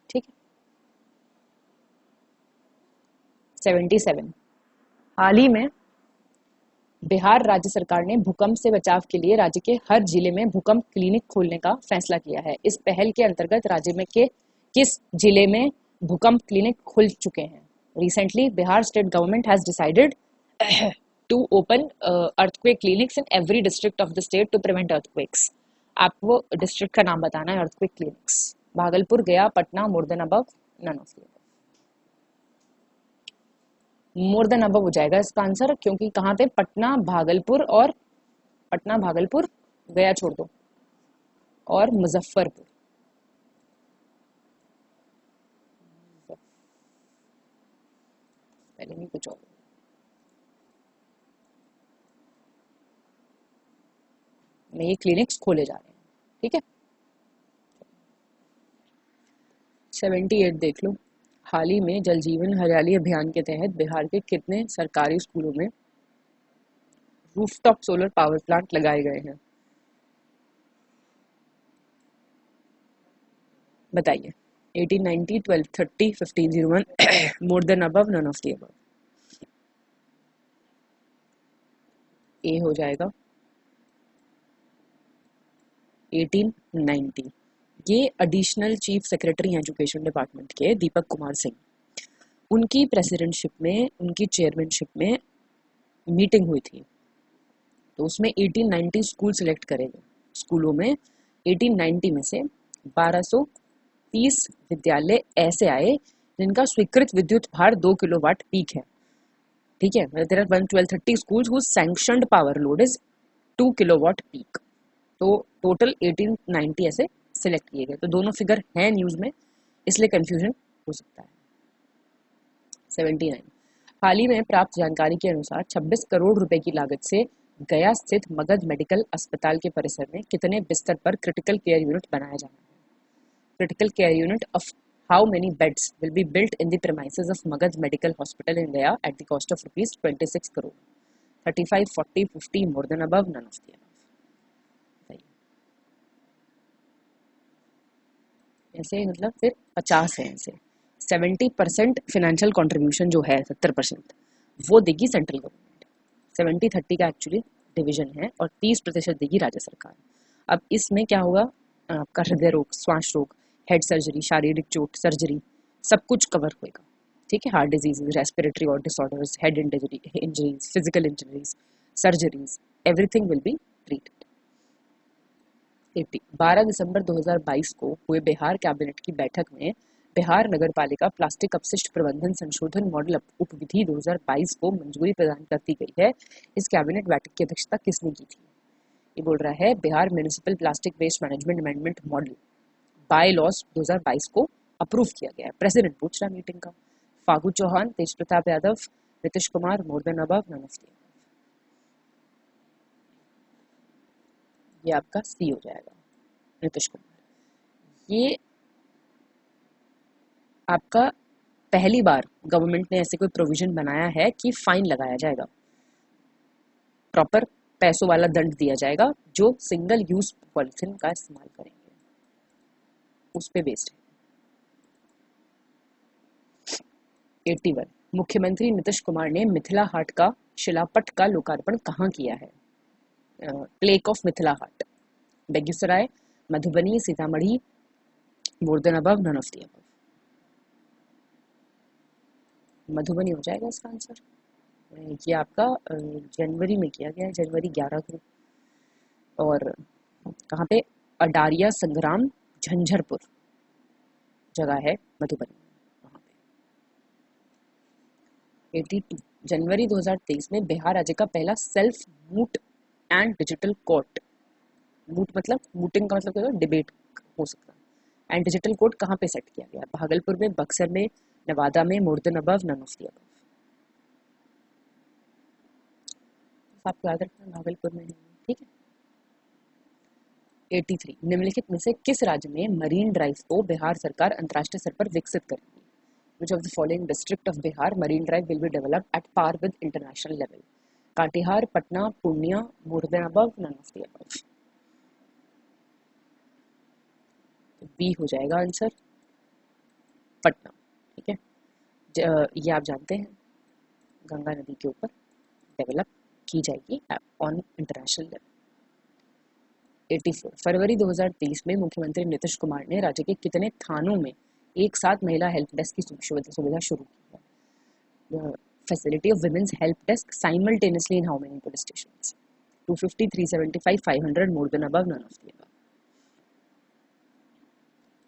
ठीक है। 77 हाल ही में बिहार राज्य सरकार ने भूकंप से बचाव के लिए राज्य के हर जिले में भूकंप क्लिनिक खोलने का फैसला किया है। इस पहल के अंतर्गत राज्य में के किस जिले में भूकंप क्लिनिक खुल चुके हैं? Recently Bihar state government has decided to open earthquake clinics in every district of the state to prevent earthquakes. आपको डिस्ट्रिक्ट का नाम बताना है। Earthquake clinics Bhagalpur, Gaya, Patna, more than above, none of the above. More than above हो जाएगा इसका answer, क्योंकि कहाँ पे? पटना, भागलपुर, गया छोड़ दो, और मुजफ्फरपुर। पहले नहीं कुछ और में ये क्लिनिक्स खोले जा रहे हैं। ठीक है। 78 देख लो। हाल ही में जल जीवन हरियाली अभियान के तहत बिहार के कितने सरकारी स्कूलों में रूफटॉप सोलर पावर प्लांट लगाए गए हैं? बताइए। 18, 90, 12, 30, 15, 01, more than above, none of the above. A हो जाएगा 1890। ये एडिशनल चीफ सेक्रेटरी हैं एजुकेशन डिपार्टमेंट के, दीपक कुमार सिंह। उनकी प्रेसिडेंटशिप में, उनकी चेयरमैनशिप में मीटिंग हुई थी। तो उसमें 1890 स्कूल सिलेक्ट करे गए। स्कूलों में 1890 में से 1230 विद्यालय ऐसे आए जिनका स्वीकृत विद्युत भार 2 किलोवाट पीक है। ठीक है। There are 1230 schools whose sanctioned power load is 2 kilowatt peak. तो टोटल 1890 ऐसे सिलेक्ट किए गए। तो दोनों फिगर हैं न्यूज में, इसलिए कंफ्यूजन हो सकता है। 79 हाल ही में प्राप्त जानकारी के अनुसार 26 करोड़ रुपए की लागत से गया स्थित मगध मेडिकल अस्पताल के परिसर में कितने बिस्तर पर क्रिटिकल केयर यूनिट बनाया जाना है? Critical care unit of how many beds will be built in the premises of Magad Medical Hospital in Gaya at the cost of rupees 26 crore? 35, 40, 50, more than above, none of the above. ऐसे मतलब फिर 50 है ऐसे। 70% financial contribution जो है 70% वो देगी central government. 70-30 का एक्चुअली डिवीजन है और 30% देगी राज्य सरकार। अब इसमें क्या होगा? आपका हृदय रोग, श्वास रोग, हेड सर्जरी, शारीरिक चोट सर्जरी, सब कुछ कवर होएगा। ठीक है। हार्ट डिजीज, रेस्पिरेटरी और disorders, head injuries, physical injuries, surgeries, everything will be treated. 12 दिसंबर 2022 को हुए बिहार कैबिनेट की बैठक में बिहार नगर पालिका प्लास्टिक अपशिष्ट प्रबंधन संशोधन मॉडल उपविधि 2022 को मंजूरी प्रदान कर दी गई है। इस कैबिनेट बैठक की अध्यक्षता किसने की थी? ये बोल रहा है Bihar municipal plastic waste management amendment model bylaws 2022 को अप्रूव किया गया है। प्रेसिडेंट पूछ रहा मीटिंग का। Phagu Chauhan, Tej Pratap Yadav, Nitish Kumar, more than above, none of the above. ये आपका सी हो जाएगा, नीतीश कुमार। ये आपका पहली बार गवर्नमेंट ने ऐसे कोई प्रोविजन बनाया है कि फाइन लगाया जाएगा, प्रॉपर पैसों वाला दंड दिया जाएगा जो सिंगल यूज पॉलिथीन का इस्तेमाल करेंगे, उस पे बेस्ड है। 81 मुख्यमंत्री नीतीश कुमार ने मिथिला हाट का शिलापट का लोकार्पण कहाँ किया है? Plaque of Mithila Haat, Begusarai, Madhubani, Sitamarhi, more than above, none of the above. Madhubani हो जाएगा इसका आंसर। ये आपका जनवरी में किया गया है, जनवरी 11 को। और कहाँ पे? अडारिया संग्राम, झंझरपुर जगह है मधुबनी, वहाँ पे। 82 जनवरी 2023 में बिहार राज्य का पहला self moot and digital court, moot मतलब मूटिंग का मतलब क्या होगा? डिबेट हो सकता है, एंड डिजिटल कोड कहाँ पे सेट किया गया? भागलपुर में, बक्सर में, नवादा में, more than above, none of the above. आपको याद रखना भागलपुर में है, ठीक है। 83 निम्नलिखित में से किस राज्य में मरीन ड्राइव को बिहार सरकार अंतर्राष्ट्रीय स्तर पर विकसित करेगी? Which of the following district of Bihar marine drive will be developed at par with international level? Katihar, Patna, Purnia, more than above, none of the above। तो बी हो जाएगा आंसर, पटना, ठीक है। ये आप जानते हैं गंगा नदी के ऊपर डेवलप की जाएगी ऑन इंटरनेशनल लेवल। 84 फरवरी 2023 में मुख्यमंत्री नीतीश कुमार ने राज्य के कितने थानों में एक साथ महिला हेल्प डेस्क की सुविधा शुरू की है? Facility of women's help desk simultaneously in how many police stations? 250, 375, 500, more than above, none of the above.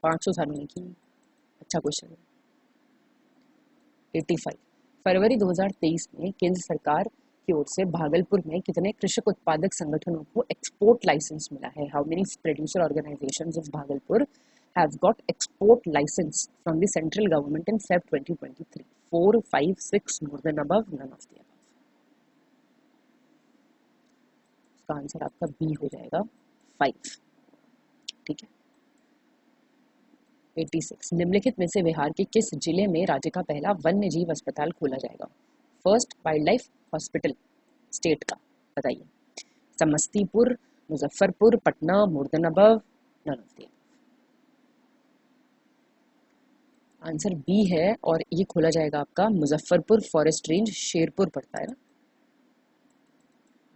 500 थानों में की, अच्छा क्वेश्चन है। 85 फरवरी 2023 में केंद्र सरकार की ओर से भागलपुर में कितने कृषक उत्पादक संगठनों को एक्सपोर्ट लाइसेंस मिला है? How many producer organisations of Bhagalpur have got export license from the central government in Feb 2023? 4, 5, 6, more than above, none of the above। इसका आंसर आपका बी हो जाएगा 5, ठीक है। 86 निम्नलिखित में से बिहार के किस जिले में राज्य का पहला वन्य जीव अस्पताल खोला जाएगा? First wildlife hospital state का, बताइए। Samastipur, Muzaffarpur, Patna, more than above, none of the. Answer B है और ये खोला जाएगा आपका मुजफ्फरपुर फॉरेस्ट रेंज, शेरपुर पड़ता है ना,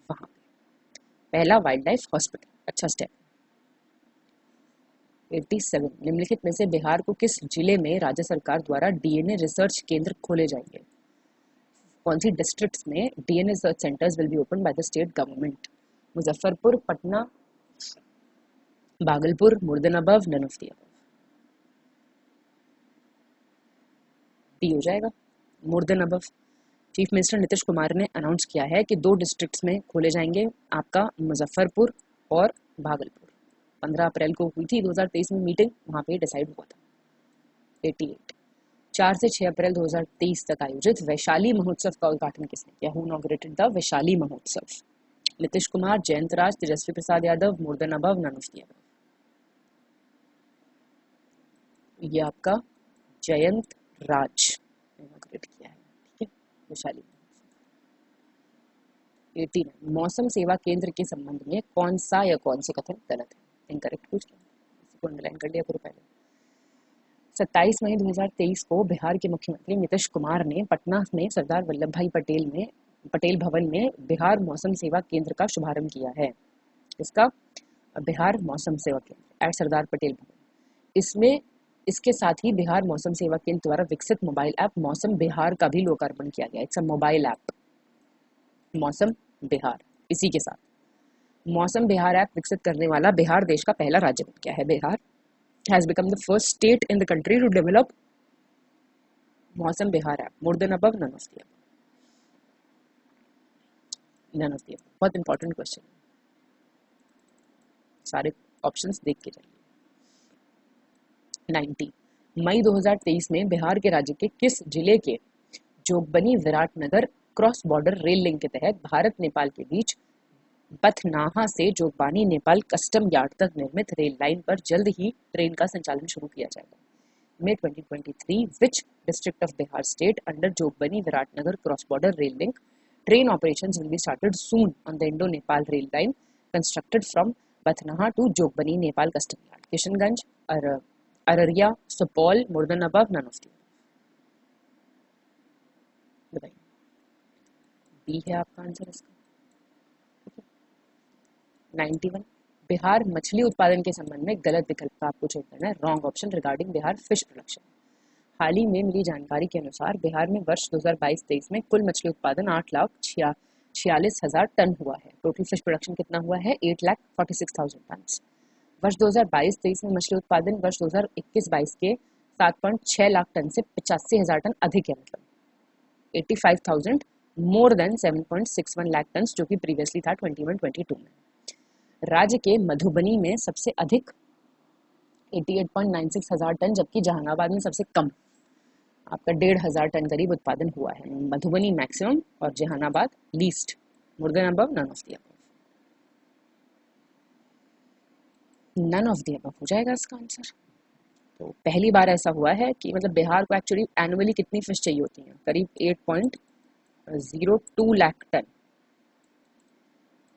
वहां पे पहला वाइल्ड लाइफ हॉस्पिटल, अच्छा स्टेप। 87 निम्नलिखित में से बिहार को किस जिले में राज्य सरकार द्वारा डीएनए रिसर्च केंद्र खोले जाएंगे? कौन सी डिस्ट्रिक्ट्स में DNA research centres will be open by the state government? Muzaffarpur, Patna, Bhagalpur, more than above, none of the above. D हो जाएगा, more than above. Chief minister Nitish Kumar ने अनाउंस किया है कि 2 डिस्ट्रिक्ट्स में खोले जाएंगे, आपका मुजफ्फरपुर और भागलपुर। 15 अप्रैल को हुई थी 2023 में मीटिंग, वहां पे डिसाइड हुआ था। 88 4 से 6 अप्रैल 2023 तक आयोजित वैशाली महोत्सव का उद्घाटन किसने किया? Who inaugurated the Vaishali Mahotsav? Nitish Kumar, Jayant Raj, Tejashwi Prasad Yadav, more than above, none of the above. ये आपका जयंत राज इनॉग्रेट किया है, ठीक है, वैशाली। 89 मौसम सेवा केंद्र के संबंध में कौन सा या कौन से कथन गलत है? इनकरेक्ट पूछ लिया, इसको अंडरलाइन कर लिया करो पहले। 27 मई 2023 को बिहार के मुख्यमंत्री नीतीश कुमार ने पटना में सरदार वल्लभ भाई पटेल भवन में बिहार मौसम सेवा केंद्र का शुभारंभ किया है। इसका बिहार मौसम सेवा केंद्र एट सरदार पटेल भवन। इसके साथ ही बिहार मौसम सेवा केंद्र द्वारा विकसित मोबाइल ऐप मौसम बिहार का भी लोकार्पण किया गया। इट्स अ मोबाइल ऐप मौसम बिहार। इसी के साथ मौसम बिहार ऐप विकसित करने वाला बिहार देश का पहला राज्य बन गया है। Bihar has become the first state in the country to develop Mausam Bihar app. More than above, none of the above, none of the above. बहुत इंपॉर्टेंट क्वेश्चन, सारे ऑप्शंस देख के जाइए। 90 मई 2023 में बिहार के राज्य के किस जिले के Jogbani Viratnagar cross border rail link के तहत भारत नेपाल के बीच बथनाहा से जोगबानी नेपाल कस्टम यार्ड तक निर्मित रेल लाइन पर जल्द ही ट्रेन का संचालन शुरू किया जाएगा? May 2023 which district of Bihar state under Jogbani Viratnagar cross border rail link train operations will be started soon on the Indo-Nepal rail line constructed from Bathnaha to Jogbani Nepal custom yard? Kishanganj, Araria, Supaul, more than above, none of the above। B है आपका answer इसका। 91 बिहार मछली उत्पादन के संबंध में गलत विकल्प का आपको चेक करना है। Wrong option regarding Bihar fish production. हाल ही में मिली जानकारी के अनुसार बिहार में वर्ष 2022-23 में कुल मछली उत्पादन 8,46,000 टन हुआ है। टोटल फिश प्रोडक्शन कितना हुआ है? 8,46,000 टन। वर्ष 2022-23 में मछली उत्पादन वर्ष 2021-22 के 7.6 लाख टन से 85,000 टन अधिक है, मतलब 85,000 मोर देन 7.61 लाख टन, जो कि प्रीवियसली था 21-22 में। राज्य के मधुबनी में सबसे अधिक 88.96 हजार टन, जबकि जहानाबाद में सबसे कम आपका 1,500 टन करीब उत्पादन हुआ है। मधुबनी मैक्सिमम और Jahanabad least, more than above, none of the above. None of the above हो जाएगा इसका आंसर। तो पहली बार ऐसा हुआ है कि मतलब बिहार को एक्चुअली एनुअली कितनी फिश चाहिए होती हैं, करीब 8.02 लाख टन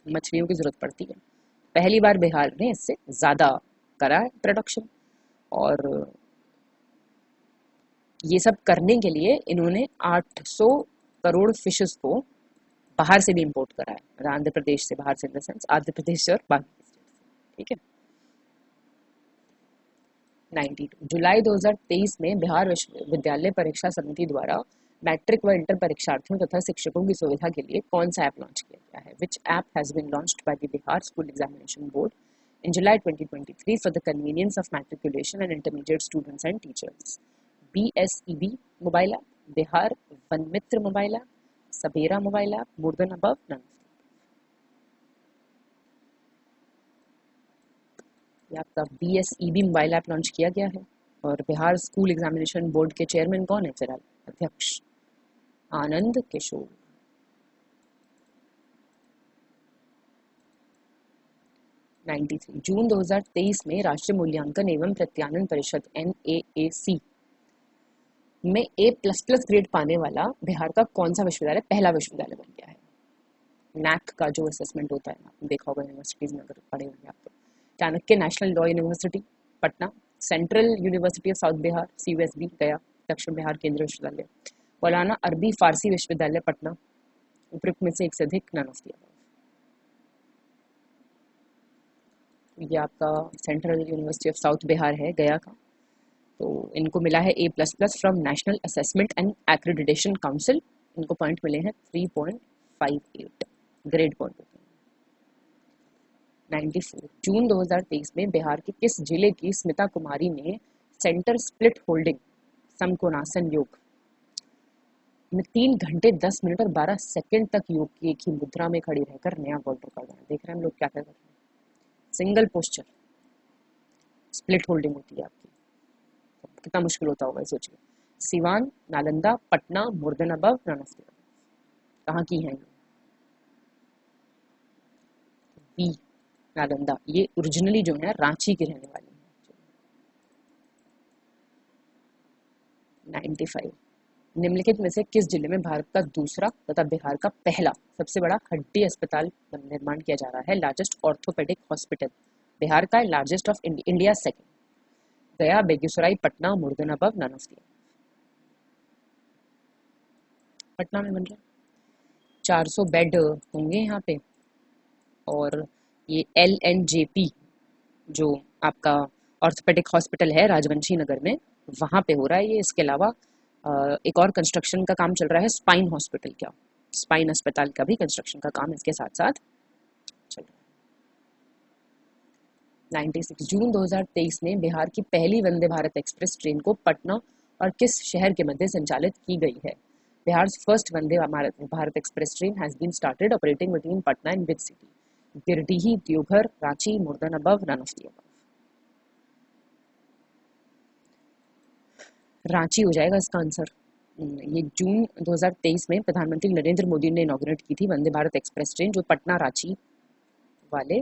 मछलियों की जरूरत पड़ती है। पहली बार बिहार ने इससे ज़्यादा करा है प्रोडक्शन, और ये सब करने के लिए इन्होंने 800 करोड़ फिशेस को बाहर से भी इंपोर्ट करा है, मतलब आंध्र प्रदेश से, बाहर से in the sense Andhra Pradesh से और बाकी स्टेट से, ठीक है। 92 जुलाई 2023 में बिहार विश्वविद्यालय परीक्षा समिति द्वारा मैट्रिक व इंटर परीक्षार्थियों तथा शिक्षकों की सुविधा के लिए कौन सा ऐप लॉन्च किया गया है? Which app has been launched by the Bihar school examination board in July 2023 for the convenience of matriculation and intermediate students and teachers? BSEB mobile app, Bihar Vanmitra mobile app, Sabera mobile app, more than above, none. ये आपका BSEB mobile app launch किया गया है। और Bihar school examination board के chairman कौन है फिलहाल? अध्यक्ष आनंद किशोर। 93 जून 2023 में राष्ट्रीय मूल्यांकन एवं प्रत्यानयन परिषद NAAC में A++ ग्रेड पाने वाला बिहार का कौन सा विश्वविद्यालय पहला विश्वविद्यालय बन गया है? NAC का जो असेसमेंट होता है, आपने देखा होगा यूनिवर्सिटीज में अगर पढ़े होंगे आप तो। Chanakya national law university Patna, central university of south Bihar CUSB गया, दक्षिण बिहार केंद्रीय विश्वविद्यालय, मौलाना अरबी फारसी विश्वविद्यालय पटना, उपयुक्त में से एक से अधिक, नन ऑफ द अबव। ये आपका central university of south Bihar है गया का, तो इनको मिला है A++ from national assessment and accreditation council. इनको पॉइंट मिले हैं 3.58 ग्रेड पॉइंट होते हैं। 94 जून 2023 में बिहार के किस जिले की स्मिता कुमारी ने सेंटर स्प्लिट होल्डिंग समकोणासन योग में 3 घंटे 10 मिनट और 12 सेकंड तक योग की एक ही मुद्रा में खड़ी रहकर नया वर्ल्ड रिकॉर्ड बनाया? देख रहे हैं हम लोग क्या क्या कर रहे हैं। सिंगल पोस्चर स्प्लिट होल्डिंग होती है आपकी, तो कितना मुश्किल होता होगा सोचिए। Siwan, Nalanda, Patna, more than above, none of the above. कहाँ की है बी नालंदा, ये ओरिजिनली जो है रांची की रहने वाली है। 95 निम्नलिखित में से किस जिले में भारत का दूसरा तथा बिहार का पहला सबसे बड़ा हड्डी अस्पताल निर्माण किया जा रहा है? लार्जेस्ट ऑर्थोपेडिक हॉस्पिटल बिहार का, largest of India second. Gaya, Begusarai, Patna, more than above, none of the above. Patna में बन रहा है, 400 बेड होंगे यहाँ पे। और ये LNJP जो आपका ऑर्थोपेडिक हॉस्पिटल है राजवंशी नगर में, वहाँ पे हो रहा है ये। इसके अलावा एक और कंस्ट्रक्शन का काम चल रहा है स्पाइन हॉस्पिटल का, स्पाइन अस्पताल का भी कंस्ट्रक्शन का काम इसके साथ साथ चल रहा है। 96 जून 2023 में बिहार की पहली वंदे भारत एक्सप्रेस ट्रेन को पटना और किस शहर के मध्य संचालित की गई है? Bihar first Vande Bharat express train has been started operating between Patna and which city? Giridih, Deoghar, Ranchi, more than above, none of the above. Ranchi हो जाएगा इसका आंसर। ये जून 2023 में प्रधानमंत्री नरेंद्र मोदी ने इनॉग्रेट की थी वंदे भारत एक्सप्रेस ट्रेन, जो पटना रांची वाले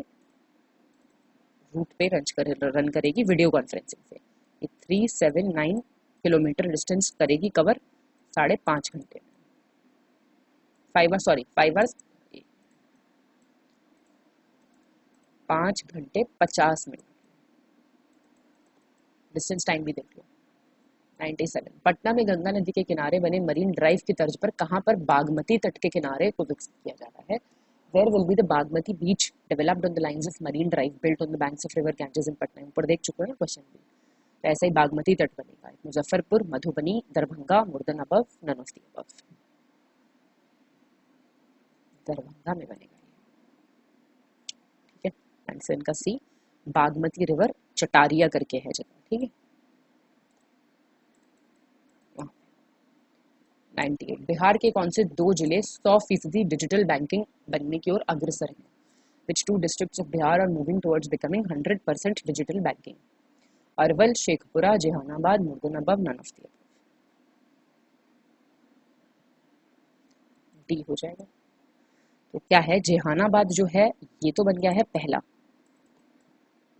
रूट पे रन करेगी वीडियो कॉन्फ्रेंसिंग से। ये 379 किलोमीटर डिस्टेंस करेगी कवर 5.5 घंटे में। 5 घंटे 50 मिनट डिस्टेंस टाइम भी देख लो। 97 पटना में गंगा नदी के किनारे बने मरीन ड्राइव की तर्ज पर कहां पर बागमती तट के किनारे को विकसित किया जा रहा है? Where will be the Bagmati beach developed on the lines of marine drive built on the banks of river Ganges in Patna? ऊपर देख चुके हैं ना क्वेश्चन भी, तो ऐसा ही बागमती तट बनेगा। Muzaffarpur, Madhubani, Darbhanga, more than above, none of the above. Darbhanga में बनेगा ये, ठीक है। आंसर इनका सी, बागमती रिवर चटारिया करके है जगह, ठीक है। 98 बिहार के कौन से 2 जिले 100% डिजिटल बैंकिंग बनने की ओर अग्रसर हैं? Which 2 districts of Bihar are moving towards becoming 100% digital banking? Arwal, Sheikhpura, Jehanabad, मुर्दाबाद, नन ऑफ द डी हो जाएगा। तो क्या है, जहानाबाद जो है ये तो बन गया है पहला,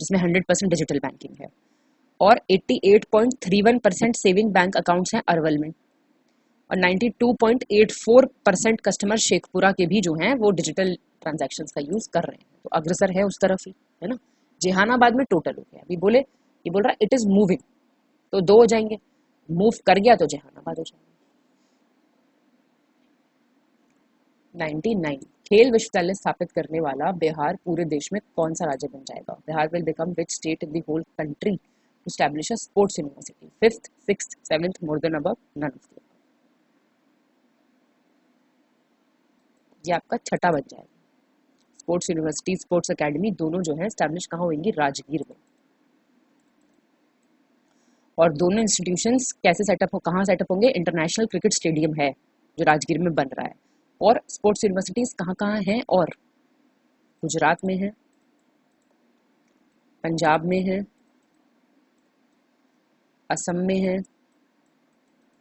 जिसमें 100% डिजिटल बैंकिंग है, और 88.31% सेविंग बैंक अकाउंट्स हैं अरवल में, और 92.84% कस्टमर शेखपुरा के भी जो हैं वो डिजिटल ट्रांजैक्शंस का यूज कर रहे हैं, तो अग्रसर है उस तरफ ही, है ना। जहानाबाद में टोटल हो गया, अभी बोले ये बोल रहा है इट इज मूविंग, तो 2 हो जाएंगे, मूव कर गया तो जहानाबाद हो जाएगा। 99 खेल विश्वविद्यालय स्थापित करने वाला बिहार पूरे देश में कौन सा राज्य बन जाएगा? Bihar will become which state in the whole country to establish a sports university? 5th, 6th, 7th, more than above, none of the. ये आपका छठा बन जाएगा। स्पोर्ट्स यूनिवर्सिटी, स्पोर्ट्स एकेडमी दोनों जो है एस्टैब्लिश कहाँ होंगी? राजगीर में। और दोनों इंस्टीट्यूशंस कैसे सेटअप हो, कहाँ सेटअप होंगे? इंटरनेशनल क्रिकेट स्टेडियम है जो राजगीर में बन रहा है। और स्पोर्ट्स यूनिवर्सिटीज कहाँ कहाँ हैं? और गुजरात में है, पंजाब में है, असम में है,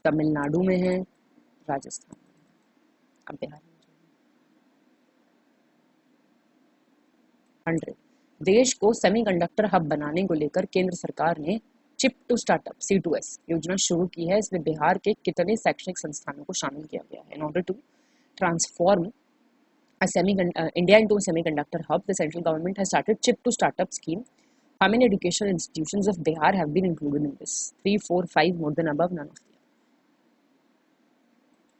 तमिलनाडु में है, राजस्थान में। अब बिहार में 100 देश को सेमीकंडक्टर हब बनाने को लेकर केंद्र सरकार ने चिप टू स्टार्टअप C2S योजना शुरू की है। इसमें बिहार के कितने शैक्षणिक संस्थानों को शामिल किया गया है? In order to transform India into a semiconductor hub, the central government has started chip to startup scheme. How many educational institutions of Bihar have been included in this? 3, 4, 5, more than above, none of them.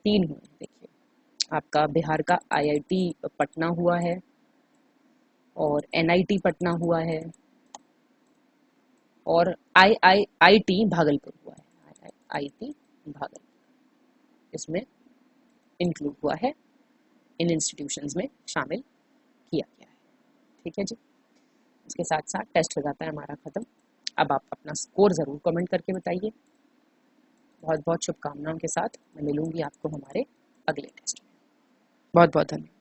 3 हुए। देखिए आपका बिहार का IIT Patna हुआ है, और NIT Patna हुआ है, और IIT भागलपुर हुआ है। IIT भागलपुर इसमें इंक्लूड हुआ है, इन इंस्टीट्यूशंस में शामिल किया गया है। ठीक है जी, इसके साथ साथ टेस्ट हो जाता है हमारा खत्म। अब आप अपना स्कोर ज़रूर कमेंट करके बताइए। बहुत बहुत शुभकामनाओं के साथ मैं मिलूंगी आपको हमारे अगले टेस्ट में। बहुत बहुत धन्यवाद।